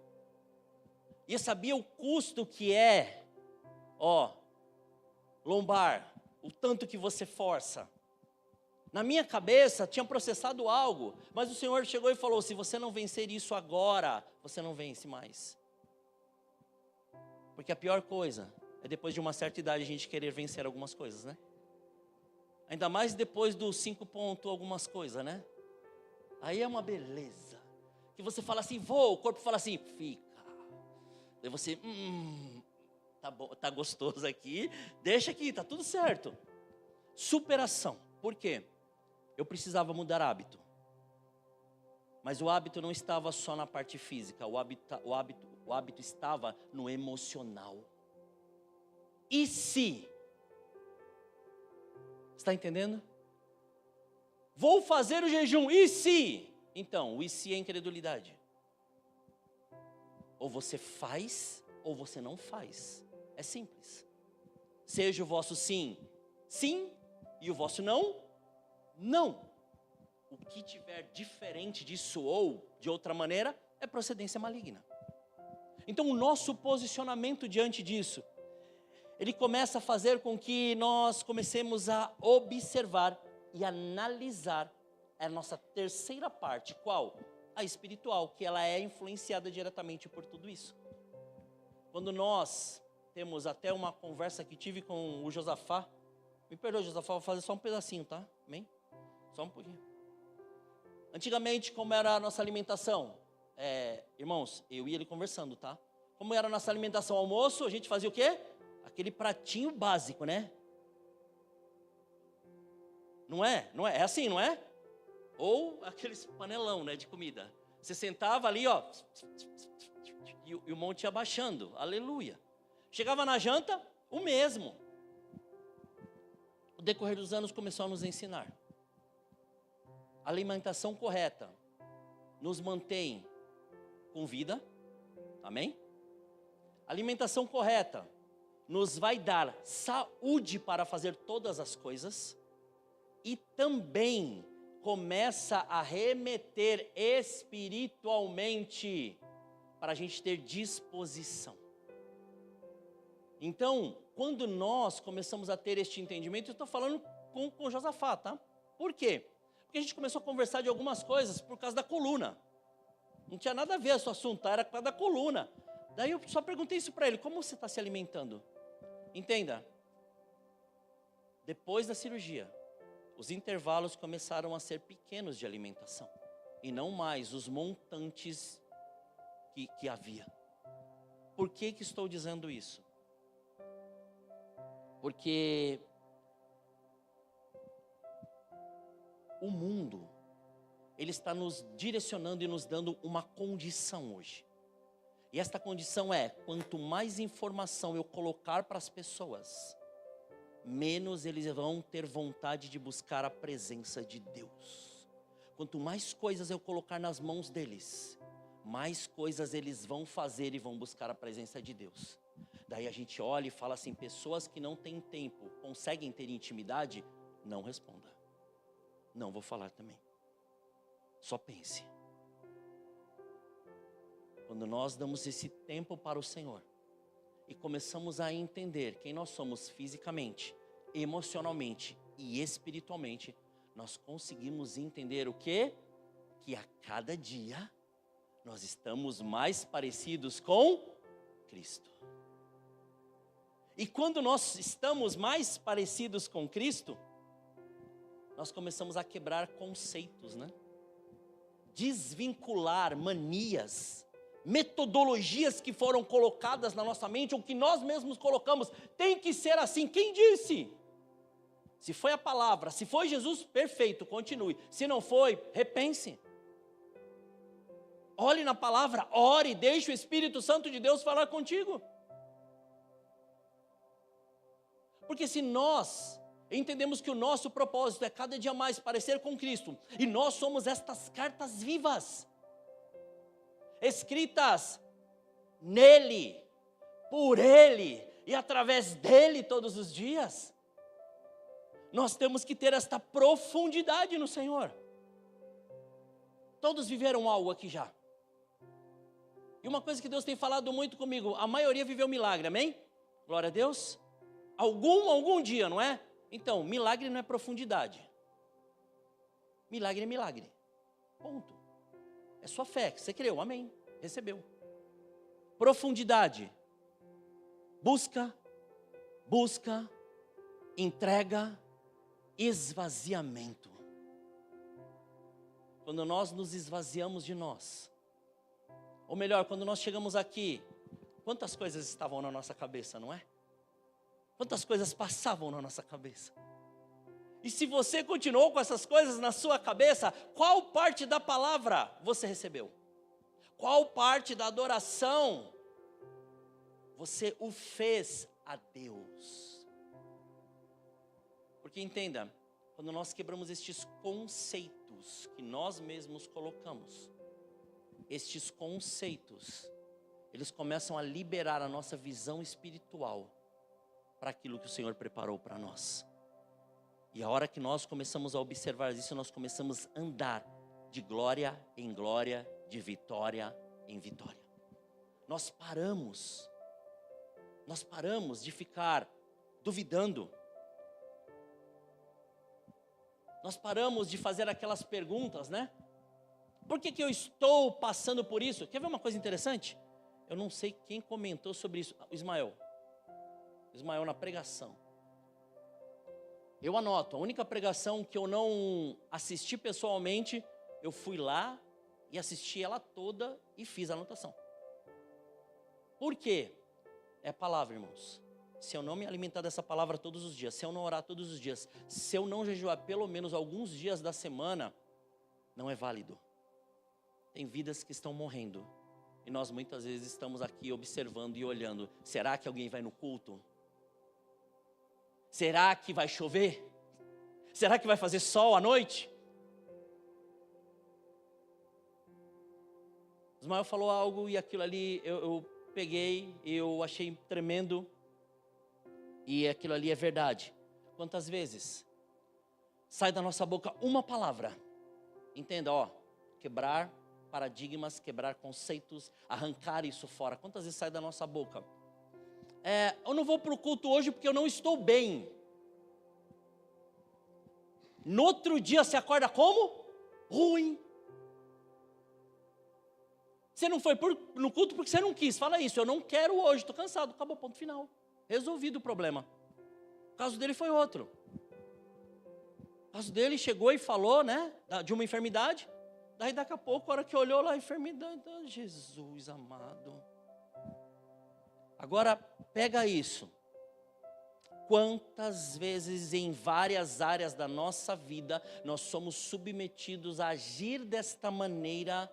E eu sabia o custo que é, lombar, o tanto que você força. Na minha cabeça tinha processado algo, mas o Senhor chegou e falou: se você não vencer isso agora, você não vence mais. Porque a pior coisa é depois de uma certa idade a gente querer vencer algumas coisas, né? Ainda mais depois dos 5 pontos algumas coisas, né? Aí é uma beleza. Que você fala assim, vou, o corpo fala assim, fica. Daí você, tá bom, tá gostoso aqui, deixa aqui, tá tudo certo. Superação. Por quê? Eu precisava mudar hábito. Mas o hábito não estava só na parte física, o hábito estava no emocional. E se? Está entendendo? Vou fazer o jejum, e se? Então, o e se é incredulidade. Ou você faz, ou você não faz. É simples. Seja o vosso sim, sim, e o vosso não, não. O que tiver diferente disso ou de outra maneira, é procedência maligna. Então, o nosso posicionamento diante disso, ele começa a fazer com que nós comecemos a observar e analisar a nossa terceira parte. Qual? A espiritual, que ela é influenciada diretamente por tudo isso. Quando nós temos até uma conversa que tive com o Josafá, me perdoa, Josafá, vou fazer só um pedacinho, tá? Amém? Só um pouquinho. Antigamente, como era a nossa alimentação? irmãos, eu e ele conversando, tá? Como era a nossa alimentação, almoço, a gente fazia o quê? Aquele pratinho básico, né? Não é? Não é? É assim, não é? Ou aqueles panelão, né, de comida. Você sentava ali, ó, e o monte ia baixando, aleluia. Chegava na janta, o mesmo. O decorrer dos anos começou a nos ensinar. A alimentação correta nos mantém com vida, amém? A alimentação correta nos vai dar saúde para fazer todas as coisas e também começa a remeter espiritualmente para a gente ter disposição. Então, quando nós começamos a ter este entendimento, eu estou falando com Josafá, tá? Por quê? Porque a gente começou a conversar de algumas coisas por causa da coluna. Não tinha nada a ver esse assunto, tá? Era por causa da coluna. Daí eu só perguntei isso para ele, como você está se alimentando? Entenda, depois da cirurgia, os intervalos começaram a ser pequenos de alimentação. E não mais os montantes que havia. Por que estou dizendo isso? Porque o mundo, ele está nos direcionando e nos dando uma condição hoje. E esta condição é, quanto mais informação eu colocar para as pessoas, menos eles vão ter vontade de buscar a presença de Deus. Quanto mais coisas eu colocar nas mãos deles, mais coisas eles vão fazer e vão buscar a presença de Deus. Daí a gente olha e fala assim, pessoas que não têm tempo, conseguem ter intimidade? Não responda. Não vou falar também. Só pense. Quando nós damos esse tempo para o Senhor e começamos a entender quem nós somos fisicamente, emocionalmente e espiritualmente, nós conseguimos entender o quê? Que a cada dia nós estamos mais parecidos com Cristo. E quando nós estamos mais parecidos com Cristo, nós começamos a quebrar conceitos, né? Desvincular manias, metodologias que foram colocadas na nossa mente, ou que nós mesmos colocamos, tem que ser assim. Quem disse? Se foi a palavra, se foi Jesus, perfeito, continue. Se não foi, repense. Olhe na palavra, ore, deixe o Espírito Santo de Deus falar contigo. Porque se nós entendemos que o nosso propósito é cada dia mais parecer com Cristo, e nós somos estas cartas vivas, escritas nele, por ele e através dele todos os dias, nós temos que ter esta profundidade no Senhor. Todos viveram algo aqui já. E uma coisa que Deus tem falado muito comigo, a maioria viveu milagre, amém? Glória a Deus. Algum dia, não é? Então, milagre não é profundidade. Milagre é milagre. Ponto. É sua fé, você creu, amém, recebeu. Profundidade. Busca, entrega, esvaziamento. Quando nós nos esvaziamos de nós, ou melhor, quando nós chegamos aqui, quantas coisas estavam na nossa cabeça, não é? Quantas coisas passavam na nossa cabeça? E se você continuou com essas coisas na sua cabeça, qual parte da palavra você recebeu? Qual parte da adoração você o fez a Deus? Porque entenda, quando nós quebramos estes conceitos que nós mesmos colocamos, estes conceitos, eles começam a liberar a nossa visão espiritual para aquilo que o Senhor preparou para nós. E a hora que nós começamos a observar isso, nós começamos a andar de glória em glória, de vitória em vitória. Nós paramos de ficar duvidando. Nós paramos de fazer aquelas perguntas, né? Por que eu estou passando por isso? Quer ver uma coisa interessante? Eu não sei quem comentou sobre isso. Ismael na pregação. Eu anoto, a única pregação que eu não assisti pessoalmente, eu fui lá e assisti ela toda e fiz a anotação. Por quê? É palavra, irmãos. Se eu não me alimentar dessa palavra todos os dias, se eu não orar todos os dias, se eu não jejuar pelo menos alguns dias da semana, não é válido. Tem vidas que estão morrendo. E nós muitas vezes estamos aqui observando e olhando. Será que alguém vai no culto? Será que vai chover? Será que vai fazer sol à noite? Ismael falou algo e aquilo ali eu peguei, eu achei tremendo. E aquilo ali é verdade. Quantas vezes sai da nossa boca uma palavra? Entenda, quebrar paradigmas, quebrar conceitos, arrancar isso fora. Quantas vezes sai da nossa boca? Eu não vou para o culto hoje porque eu não estou bem. No outro dia você acorda como? Ruim. Você não foi no culto porque você não quis. Fala isso, eu não quero hoje, estou cansado. Acabou, ponto final. Resolvido o problema. O caso dele foi outro. O caso dele chegou e falou, né, de uma enfermidade. Daí daqui a pouco, a hora que olhou lá a enfermidade, Jesus amado. Agora, pega isso. Quantas vezes em várias áreas da nossa vida, nós somos submetidos a agir desta maneira.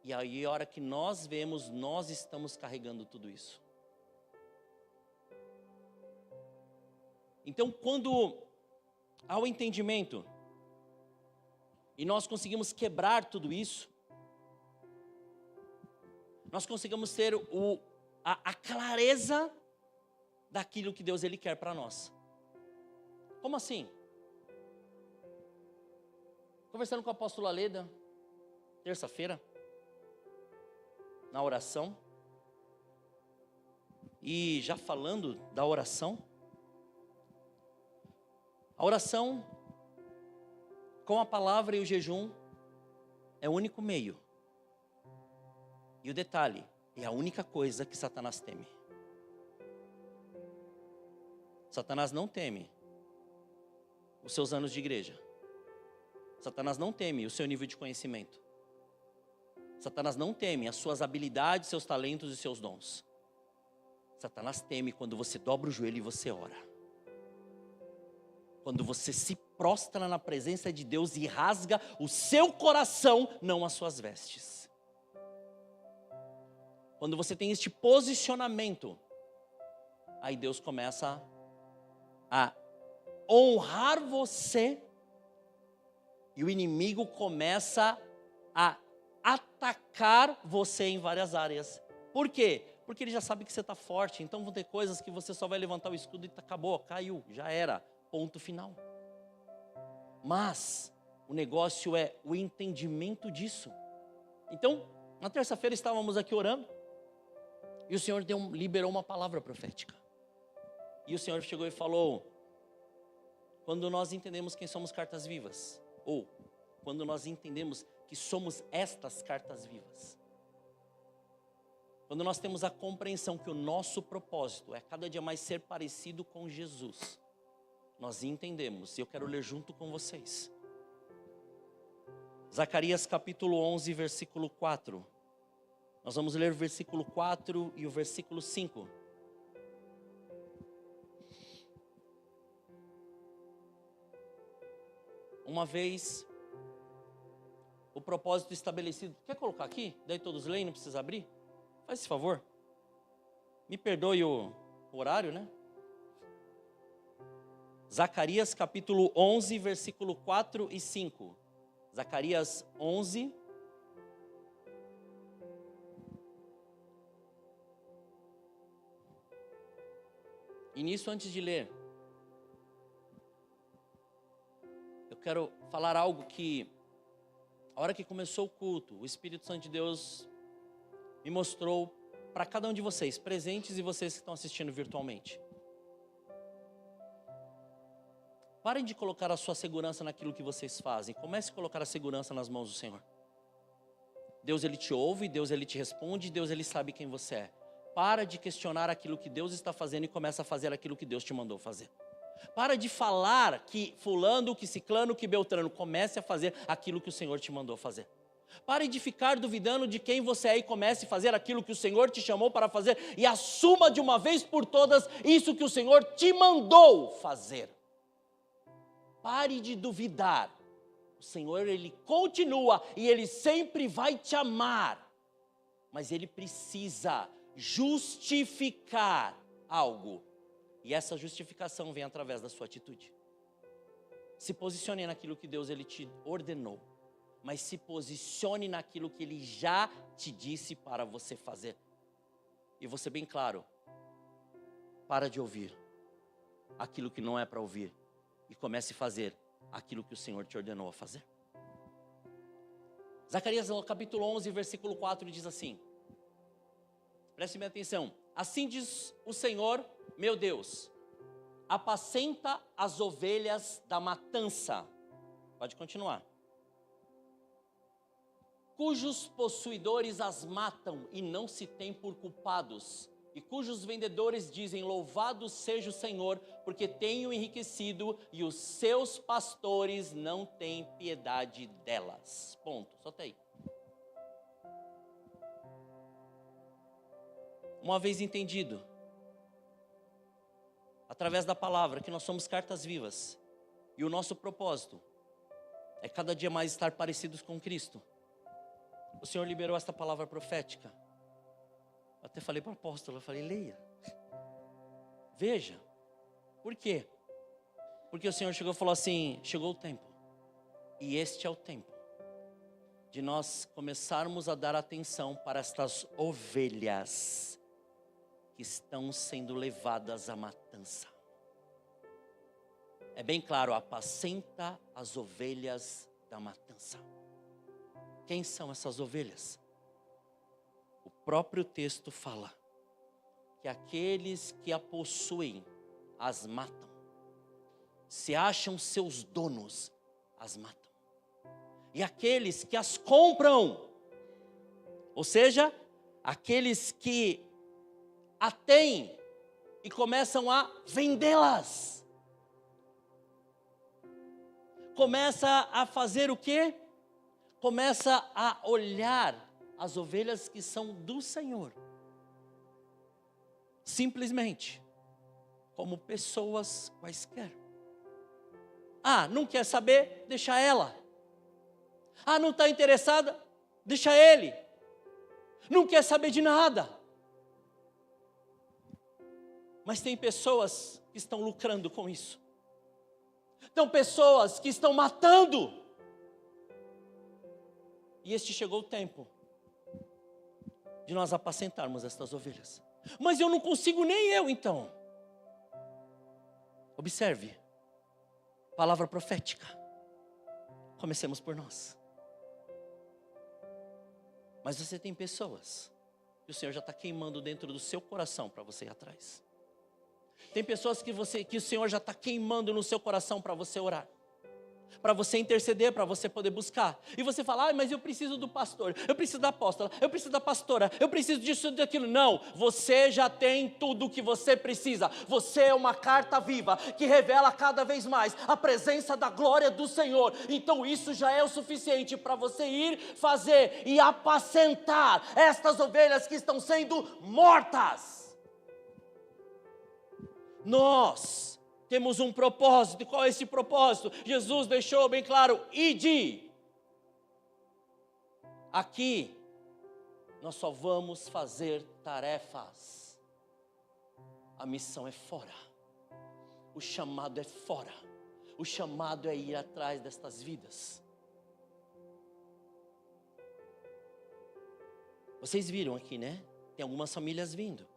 E aí, a hora que nós vemos, nós estamos carregando tudo isso. Então, quando há o entendimento, e nós conseguimos quebrar tudo isso, nós conseguimos ter a clareza daquilo que Deus Ele quer para nós. Como assim? Conversando com o apóstolo Aleda, terça-feira, na oração, e já falando da oração, a oração com a palavra e o jejum é o único meio. E o detalhe, é a única coisa que Satanás teme. Satanás não teme os seus anos de igreja. Satanás não teme o seu nível de conhecimento. Satanás não teme as suas habilidades, seus talentos e seus dons. Satanás teme quando você dobra o joelho e você ora. Quando você se prostra na presença de Deus e rasga o seu coração, não as suas vestes. Quando você tem este posicionamento, aí Deus começa a honrar você e o inimigo começa a atacar você em várias áreas. Por quê? Porque ele já sabe que você está forte, então vão ter coisas que você só vai levantar o escudo e acabou, caiu, já era. Ponto final. Mas o negócio é o entendimento disso. Então, na terça-feira estávamos aqui orando e o Senhor liberou uma palavra profética. E o Senhor chegou e falou: quando nós entendemos quem somos cartas vivas, ou quando nós entendemos que somos estas cartas vivas, quando nós temos a compreensão que o nosso propósito é cada dia mais ser parecido com Jesus, nós entendemos, e eu quero ler junto com vocês. Zacarias capítulo 11, versículo 4. Nós vamos ler o versículo 4 e o versículo 5. Uma vez, o propósito estabelecido. Quer colocar aqui? Daí todos leem, não precisa abrir? Faz esse favor. Me perdoe o horário, né? Zacarias capítulo 11, versículo 4 e 5. Zacarias 11. E nisso, antes de ler, eu quero falar algo que, a hora que começou o culto, o Espírito Santo de Deus me mostrou para cada um de vocês, presentes e vocês que estão assistindo virtualmente. Parem de colocar a sua segurança naquilo que vocês fazem. Comece a colocar a segurança nas mãos do Senhor. Deus, Ele te ouve, Deus, Ele te responde, Deus, Ele sabe quem você é. Para de questionar aquilo que Deus está fazendo e começa a fazer aquilo que Deus te mandou fazer. Para de falar que fulano, que ciclano, que beltrano. Comece a fazer aquilo que o Senhor te mandou fazer. Pare de ficar duvidando de quem você é e comece a fazer aquilo que o Senhor te chamou para fazer. E assuma de uma vez por todas isso que o Senhor te mandou fazer. Pare de duvidar. O Senhor, Ele continua e Ele sempre vai te amar. Mas Ele precisa justificar algo. E essa justificação vem através da sua atitude. Se posicione naquilo que Deus Ele te ordenou. Mas se posicione naquilo que Ele já te disse para você fazer. E vou ser bem claro. Para de ouvir aquilo que não é para ouvir. E comece a fazer aquilo que o Senhor te ordenou a fazer. Zacarias, no capítulo 11, versículo 4, diz assim. Preste bem atenção. Assim diz o Senhor, meu Deus, apacenta as ovelhas da matança. Pode continuar. Cujos possuidores as matam e não se têm por culpados. E cujos vendedores dizem, louvado seja o Senhor, porque tenho enriquecido e os seus pastores não têm piedade delas. Ponto, só até aí. Uma vez entendido, através da palavra, que nós somos cartas vivas, e o nosso propósito é cada dia mais estar parecidos com Cristo. O Senhor liberou esta palavra profética. Eu até falei para o apóstolo, eu falei, leia. Veja. Por quê? Porque o Senhor chegou e falou assim, chegou o tempo. E este é o tempo de nós começarmos a dar atenção para estas ovelhas que estão sendo levadas à matança. É bem claro, apacenta as ovelhas da matança. Quem são essas ovelhas? O próprio texto fala que aqueles que a possuem as matam. Se acham seus donos, as matam. E aqueles que as compram, ou seja, aqueles que a têm e começam a vendê-las. Começa a fazer o quê? Começa a olhar as ovelhas que são do Senhor, simplesmente, como pessoas quaisquer. Ah, não quer saber? Deixa ela. Ah, não está interessada? Deixa ele. Não quer saber de nada. Mas tem pessoas que estão lucrando com isso. Tem pessoas que estão matando. E este chegou o tempo de nós apacentarmos estas ovelhas. Mas eu não consigo, nem eu então. Observe, palavra profética. Comecemos por nós. Mas você tem pessoas que o Senhor já está queimando dentro do seu coração para você ir atrás. Tem pessoas que o Senhor já está queimando no seu coração para você orar, para você interceder, para você poder buscar. E você fala, mas eu preciso do pastor, eu preciso da apóstola, eu preciso da pastora, eu preciso disso e daquilo. Não, você já tem tudo o que você precisa. Você é uma carta viva que revela cada vez mais a presença da glória do Senhor. Então isso já é o suficiente para você ir fazer e apacentar estas ovelhas que estão sendo mortas. Nós temos um propósito. E qual é esse propósito? Jesus deixou bem claro, ide. Aqui, nós só vamos fazer tarefas. A missão é fora. O chamado é fora. O chamado é ir atrás destas vidas. Vocês viram aqui, né? Tem algumas famílias vindo.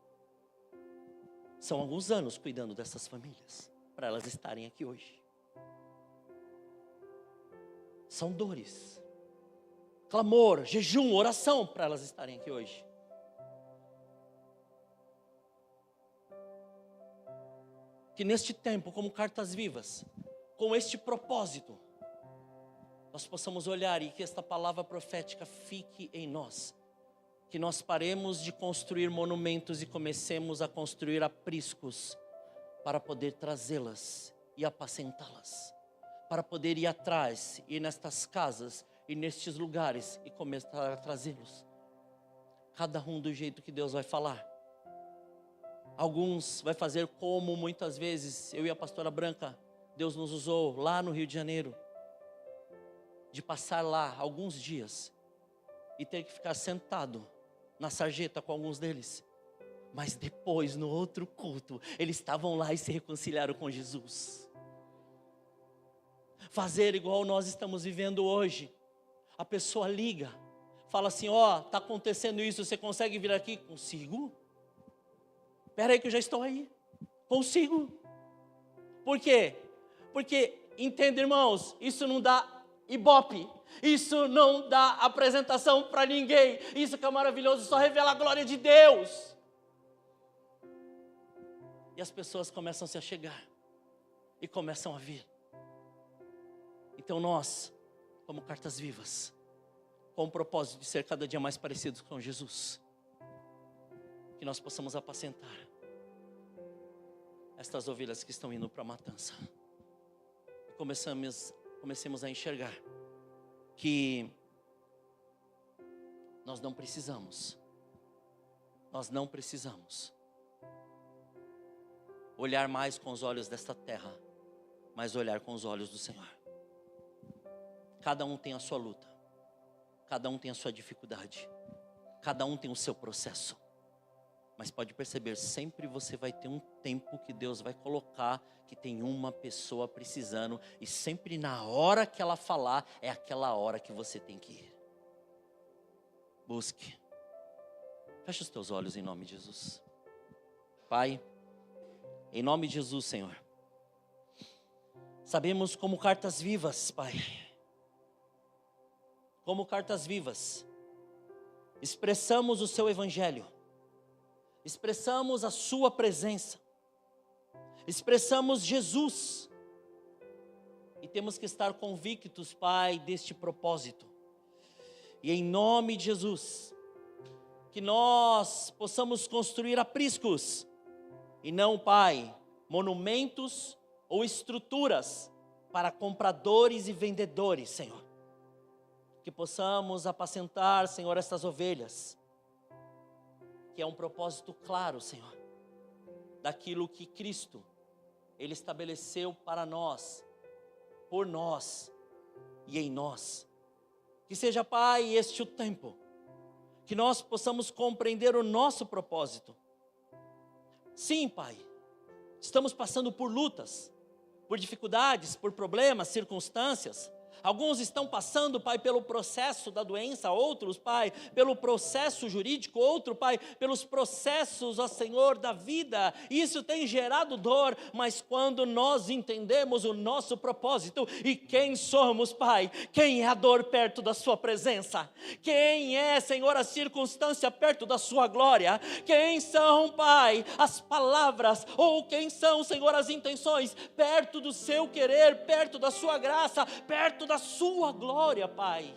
São alguns anos cuidando dessas famílias, para elas estarem aqui hoje. São dores, clamor, jejum, oração, para elas estarem aqui hoje. Que neste tempo, como cartas vivas, com este propósito, nós possamos olhar e que esta palavra profética fique em nós. Que nós paremos de construir monumentos e comecemos a construir apriscos para poder trazê-las e apacentá-las, para poder ir atrás, ir nestas casas e nestes lugares e começar a trazê-los. Cada um do jeito que Deus vai falar. Alguns vai fazer como muitas vezes eu e a pastora Branca, Deus nos usou lá no Rio de Janeiro, de passar lá alguns dias e ter que ficar sentado na sarjeta com alguns deles. Mas depois, no outro culto, eles estavam lá e se reconciliaram com Jesus. Fazer igual nós estamos vivendo hoje. A pessoa liga, fala assim, está acontecendo isso, você consegue vir aqui? Consigo. Espera aí que eu já estou aí. Consigo. Por quê? Porque, entenda, irmãos, isso não dá ibope. Isso não dá apresentação para ninguém. Isso que é maravilhoso, só revela a glória de Deus. E as pessoas começam a se achegar. E começam a vir. Então nós, como cartas vivas, com o propósito de ser cada dia mais parecidos com Jesus, que nós possamos apacentar estas ovelhas que estão indo para a matança. Comecemos a enxergar que nós não precisamos olhar mais com os olhos desta terra, mas olhar com os olhos do Senhor. Cada um tem a sua luta, cada um tem a sua dificuldade, cada um tem o seu processo. Mas pode perceber, sempre você vai ter um tempo que Deus vai colocar que tem uma pessoa precisando. E sempre na hora que ela falar, é aquela hora que você tem que ir. Busque. Feche os teus olhos em nome de Jesus. Pai, em nome de Jesus, Senhor. Sabemos como cartas vivas, Pai. Como cartas vivas. Expressamos o seu evangelho. Expressamos a sua presença, expressamos Jesus, e temos que estar convictos, Pai, deste propósito, e em nome de Jesus, que nós possamos construir apriscos, e não, Pai, monumentos ou estruturas para compradores e vendedores, Senhor, que possamos apacentar, Senhor, estas ovelhas, que é um propósito claro, Senhor, daquilo que Cristo, Ele estabeleceu para nós, por nós e em nós. Que seja, Pai, este o tempo, que nós possamos compreender o nosso propósito. Sim, Pai, estamos passando por lutas, por dificuldades, por problemas, circunstâncias. Alguns estão passando, Pai, pelo processo da doença, outros, Pai, pelo processo jurídico, outro, Pai, pelos processos, ó Senhor, da vida. Isso tem gerado dor, mas quando nós entendemos o nosso propósito e quem somos, Pai, quem é a dor perto da sua presença? Quem é, Senhor, a circunstância perto da sua glória? Quem são, Pai, as palavras, ou quem são, Senhor, as intenções perto do seu querer, perto da sua graça, perto da sua glória, Pai.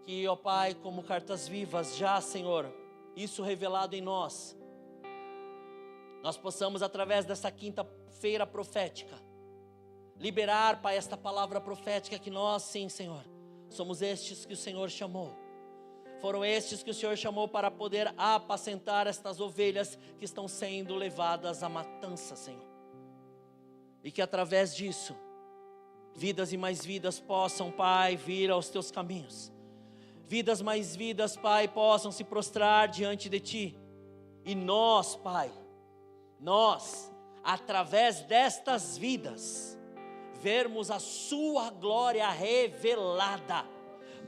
Que, ó Pai, como cartas vivas já, Senhor, isso revelado em nós possamos, através dessa quinta-feira profética, liberar, Pai, esta palavra profética que nós, sim, Senhor, somos estes que o Senhor chamou. Foram estes que o Senhor chamou para poder apacentar estas ovelhas que estão sendo levadas à matança, Senhor. E que através disso, vidas e mais vidas possam, Pai, vir aos teus caminhos. Vidas mais vidas, Pai, possam se prostrar diante de Ti. E nós, Pai, através destas vidas, vermos a Sua glória revelada.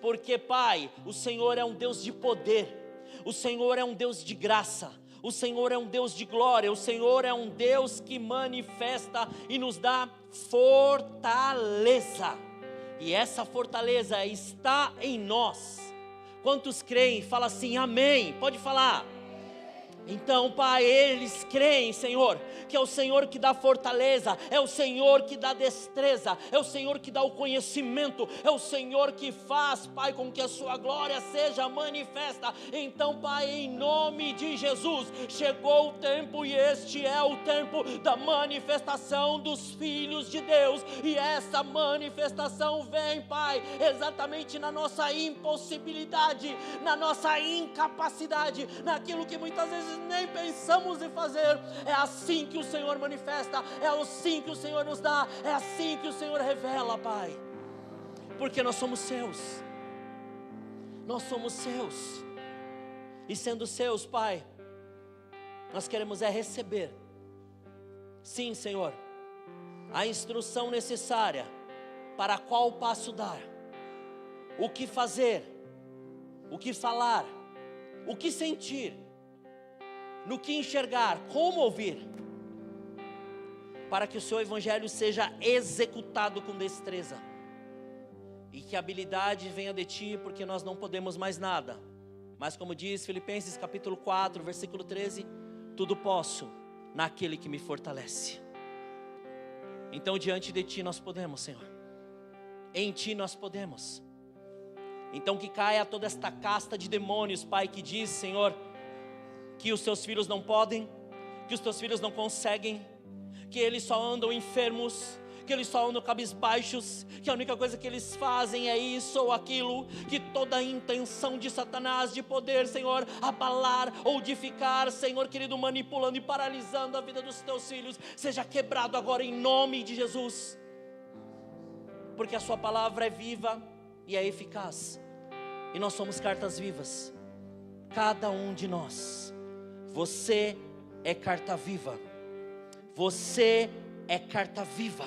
Porque, Pai, o Senhor é um Deus de poder, o Senhor é um Deus de graça, o Senhor é um Deus de glória, o Senhor é um Deus que manifesta e nos dá fortaleza. E essa fortaleza está em nós. Quantos creem? Fala assim, amém. Pode falar. Então, Pai, eles creem, Senhor, que é o Senhor que dá fortaleza, é o Senhor que dá destreza, é o Senhor que dá o conhecimento, é o Senhor que faz, Pai, com que a sua glória seja manifesta. Então, Pai, em nome de Jesus, chegou o tempo, e este é o tempo da manifestação dos filhos de Deus, e essa manifestação vem, Pai, exatamente na nossa impossibilidade, na nossa incapacidade, naquilo que muitas vezes nem pensamos em fazer. É assim que o Senhor manifesta, é assim que o Senhor nos dá, é assim que o Senhor revela, Pai, porque nós somos seus, nós somos seus, e sendo seus, Pai, nós queremos receber, sim, Senhor, a instrução necessária para qual passo dar, o que fazer, o que falar, o que sentir, no que enxergar, como ouvir, para que o seu evangelho seja executado com destreza, e que a habilidade venha de ti, porque nós não podemos mais nada, mas como diz Filipenses capítulo 4, versículo 13, tudo posso naquele que me fortalece. Então diante de ti nós podemos, Senhor, em ti nós podemos. Então que caia toda esta casta de demônios, Pai, que diz, Senhor, que os teus filhos não podem, que os teus filhos não conseguem, que eles só andam enfermos, que eles só andam cabisbaixos, que a única coisa que eles fazem é isso ou aquilo, que toda a intenção de Satanás de poder, Senhor, abalar ou de ficar, Senhor querido, manipulando e paralisando a vida dos teus filhos, seja quebrado agora em nome de Jesus, porque a sua palavra é viva e é eficaz, e nós somos cartas vivas, cada um de nós. Você é carta viva, você é carta viva,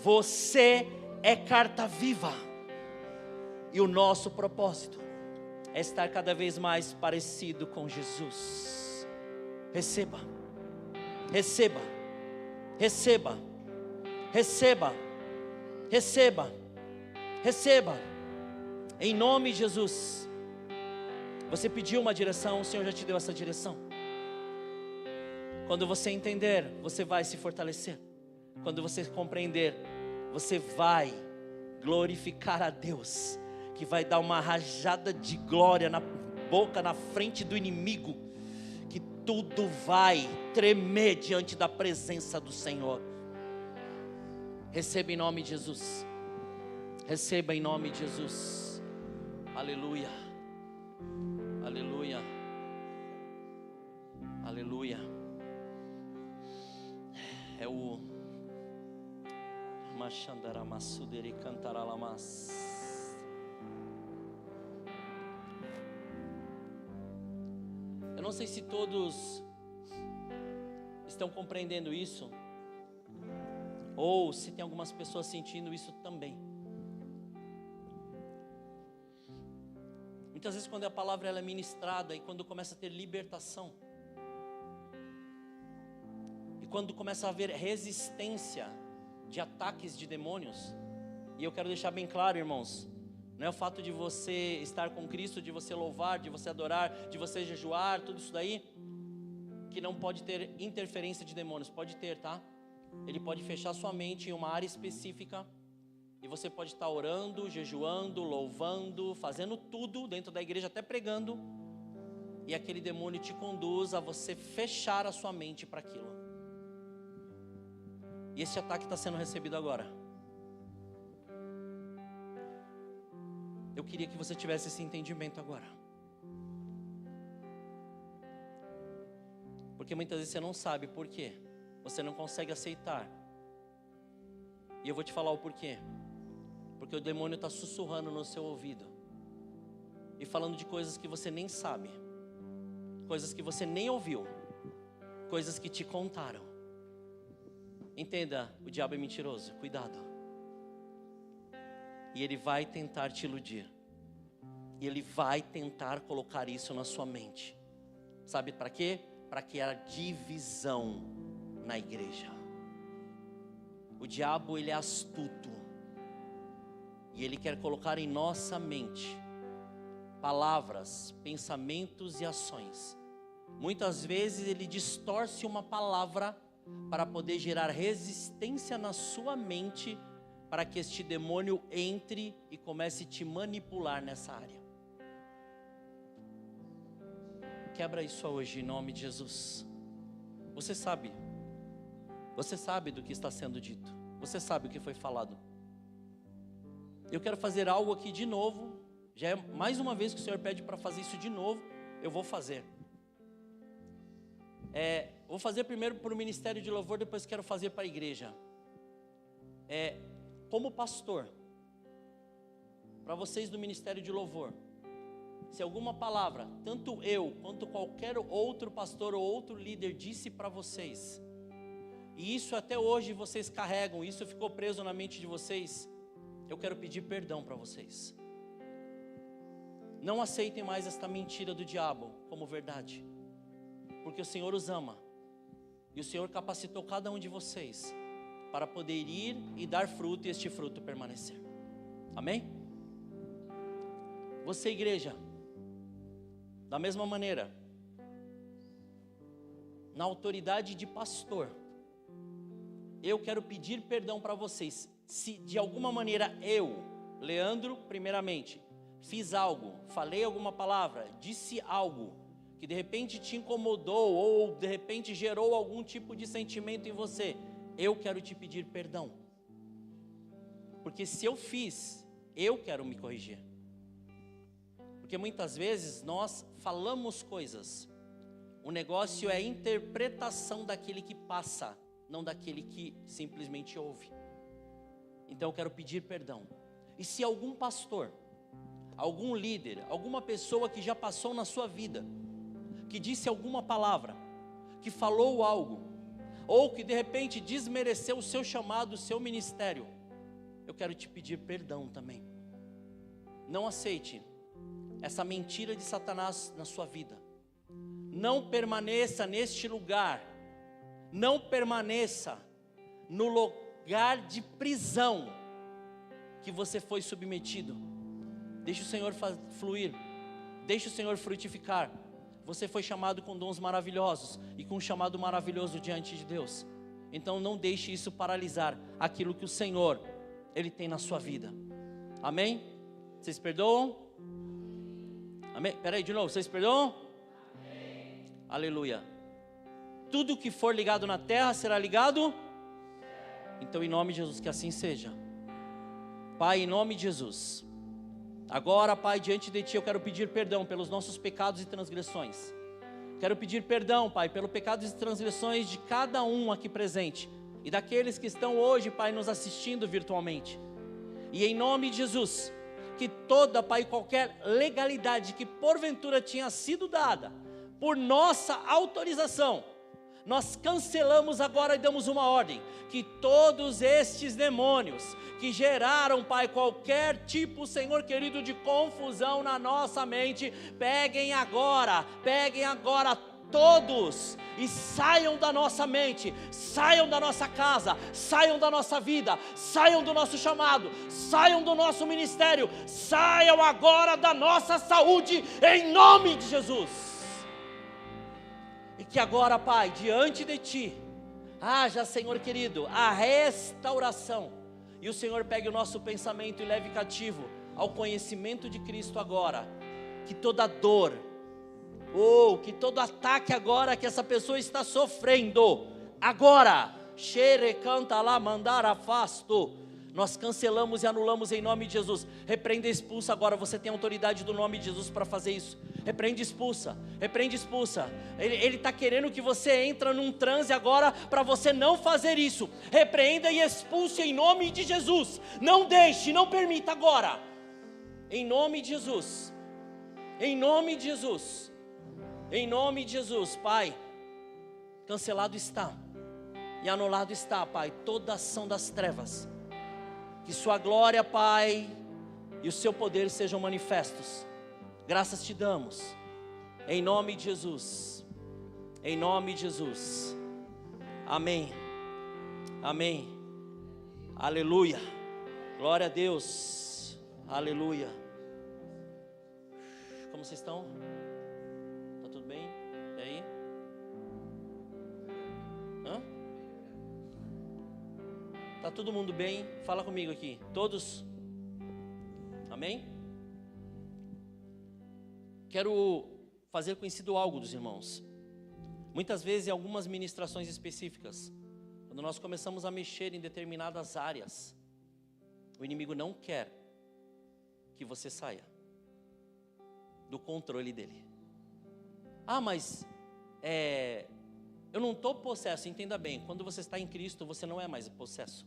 você é carta viva, e o nosso propósito é estar cada vez mais parecido com Jesus. Receba, receba, receba, receba, receba, receba, em nome de Jesus. Você pediu uma direção, o Senhor já te deu essa direção. Quando você entender, você vai se fortalecer. Quando você compreender, você vai glorificar a Deus, que vai dar uma rajada de glória na boca, na frente do inimigo, que tudo vai tremer diante da presença do Senhor. Receba em nome de Jesus. Receba em nome de Jesus. Aleluia. Aleluia. Aleluia. É o Machandaramasuderi Cantaralamas. Eu não sei se todos estão compreendendo isso, ou se tem algumas pessoas sentindo isso também. Muitas vezes quando a palavra ela é ministrada, e quando começa a ter libertação, quando começa a haver resistência de ataques de demônios, e eu quero deixar bem claro, irmãos, não é o fato de você estar com Cristo, de você louvar, de você adorar, de você jejuar, tudo isso daí, que não pode ter interferência de demônios. Pode ter, tá? Ele pode fechar sua mente em uma área específica, e você pode estar orando, jejuando, louvando, fazendo tudo dentro da igreja, até pregando, e aquele demônio te conduz a você fechar a sua mente para aquilo. E esse ataque está sendo recebido agora. Eu queria que você tivesse esse entendimento agora. Porque muitas vezes você não sabe por quê. Você não consegue aceitar. E eu vou te falar o porquê. Porque o demônio está sussurrando no seu ouvido, e falando de coisas que você nem sabe, coisas que você nem ouviu, coisas que te contaram. Entenda, o diabo é mentiroso, cuidado. E ele vai tentar te iludir, e ele vai tentar colocar isso na sua mente. Sabe para quê? Para criar divisão na igreja. O diabo, ele é astuto, e ele quer colocar em nossa mente palavras, pensamentos e ações muitas vezes ele distorce uma palavra para poder gerar resistência na sua mente, para que este demônio entre e comece a te manipular nessa área. Quebra isso hoje em nome de Jesus. Você sabe do que está sendo dito, você sabe o que foi falado. Eu quero fazer algo aqui de novo, já é mais uma vez que o Senhor pede para fazer isso de novo, eu vou fazer. Vou fazer primeiro para o Ministério de Louvor, depois quero fazer para a igreja. Como pastor, para vocês do Ministério de Louvor, se alguma palavra, tanto eu quanto qualquer outro pastor ou outro líder disse para vocês, e isso até hoje vocês carregam, isso ficou preso na mente de vocês, eu quero pedir perdão para vocês. Não aceitem mais esta mentira do diabo como verdade, porque o Senhor os ama, e o Senhor capacitou cada um de vocês para poder ir e dar fruto, e este fruto permanecer. Amém? Você, igreja, da mesma maneira, na autoridade de pastor, eu quero pedir perdão para vocês, se de alguma maneira eu, Leandro, primeiramente, fiz algo, falei alguma palavra, disse algo, que de repente te incomodou, ou de repente gerou algum tipo de sentimento em você, eu quero te pedir perdão, porque se eu fiz, eu quero me corrigir. Porque muitas vezes nós falamos coisas, o negócio é a interpretação daquele que passa, não daquele que simplesmente ouve. Então eu quero pedir perdão. E se algum pastor, algum líder, alguma pessoa que já passou na sua vida, que disse alguma palavra, que falou algo, ou que de repente desmereceu o seu chamado, o seu ministério, eu quero te pedir perdão também. Não aceite essa mentira de Satanás na sua vida. Não permaneça neste lugar, não permaneça no lugar de prisão que você foi submetido. Deixe o Senhor fluir, deixe o Senhor frutificar. Você foi chamado com dons maravilhosos e com um chamado maravilhoso diante de Deus. Então não deixe isso paralisar aquilo que o Senhor, Ele tem na sua vida. Amém? Vocês perdoam? Amém? Peraí, de novo, vocês perdoam? Amém. Aleluia. Tudo que for ligado na terra será ligado? Então em nome de Jesus que assim seja. Pai, em nome de Jesus, agora, Pai, diante de Ti eu quero pedir perdão pelos nossos pecados e transgressões. Quero pedir perdão, Pai, pelos pecados e transgressões de cada um aqui presente e daqueles que estão hoje, Pai, nos assistindo virtualmente. E em nome de Jesus, que toda, Pai, qualquer legalidade que porventura tinha sido dada por nossa autorização, nós cancelamos agora e damos uma ordem, que todos estes demônios que geraram, Pai, qualquer tipo, Senhor querido, de confusão na nossa mente, peguem agora todos e saiam da nossa mente, saiam da nossa casa, saiam da nossa vida, saiam do nosso chamado, saiam do nosso ministério, saiam agora da nossa saúde, em nome de Jesus. E que agora, Pai, diante de Ti, haja, Senhor querido, a restauração, e o Senhor pegue o nosso pensamento e leve cativo ao conhecimento de Cristo agora, que toda dor, que todo ataque agora que essa pessoa está sofrendo, agora, xerecanta lá, mandar afasto, nós cancelamos e anulamos em nome de Jesus. Repreenda e expulsa agora, você tem autoridade do nome de Jesus para fazer isso. Repreende e expulsa, ele está querendo que você entre num transe agora, para você não fazer isso. Repreenda e expulse em nome de Jesus, não deixe, não permita agora, em nome de Jesus, em nome de Jesus, em nome de Jesus. Pai, cancelado está e anulado está, Pai, toda ação das trevas, que sua glória, Pai, e o seu poder sejam manifestos. Graças te damos, em nome de Jesus, em nome de Jesus, amém, amém, aleluia, glória a Deus, aleluia. Como vocês estão? Está tudo bem? E aí? Tá todo mundo bem? Fala comigo aqui. Todos? Amém? Quero fazer conhecido algo dos irmãos. Muitas vezes em algumas ministrações específicas, quando nós começamos a mexer em determinadas áreas, o inimigo não quer que você saia do controle dele. Ah, mas eu não estou possesso. Entenda bem, quando você está em Cristo, você não é mais possesso.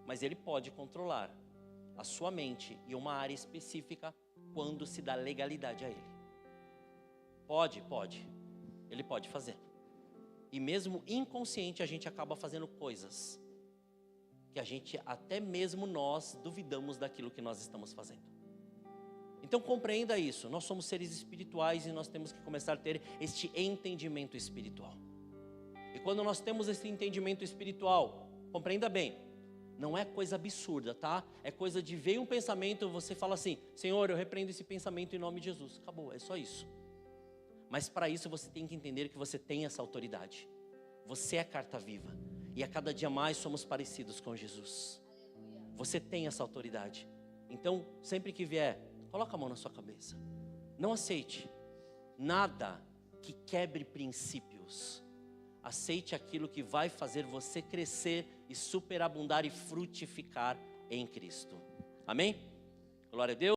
Mas ele pode controlar a sua mente e uma área específica quando se dá legalidade a ele. Pode. Ele pode fazer. E mesmo inconsciente a gente acaba fazendo coisas que a gente, até mesmo nós, duvidamos daquilo que nós estamos fazendo. Então compreenda isso, nós somos seres espirituais e nós temos que começar a ter este entendimento espiritual. E quando nós temos esse entendimento espiritual, compreenda bem, não é coisa absurda, tá? É coisa de veio um pensamento, você fala assim, Senhor, eu repreendo esse pensamento em nome de Jesus. Acabou, é só isso. Mas para isso você tem que entender que você tem essa autoridade. Você é carta viva. E a cada dia mais somos parecidos com Jesus. Você tem essa autoridade. Então, sempre que vier, coloca a mão na sua cabeça. Não aceite nada que quebre princípios. Aceite aquilo que vai fazer você crescer e superabundar e frutificar em Cristo. Amém? Glória a Deus.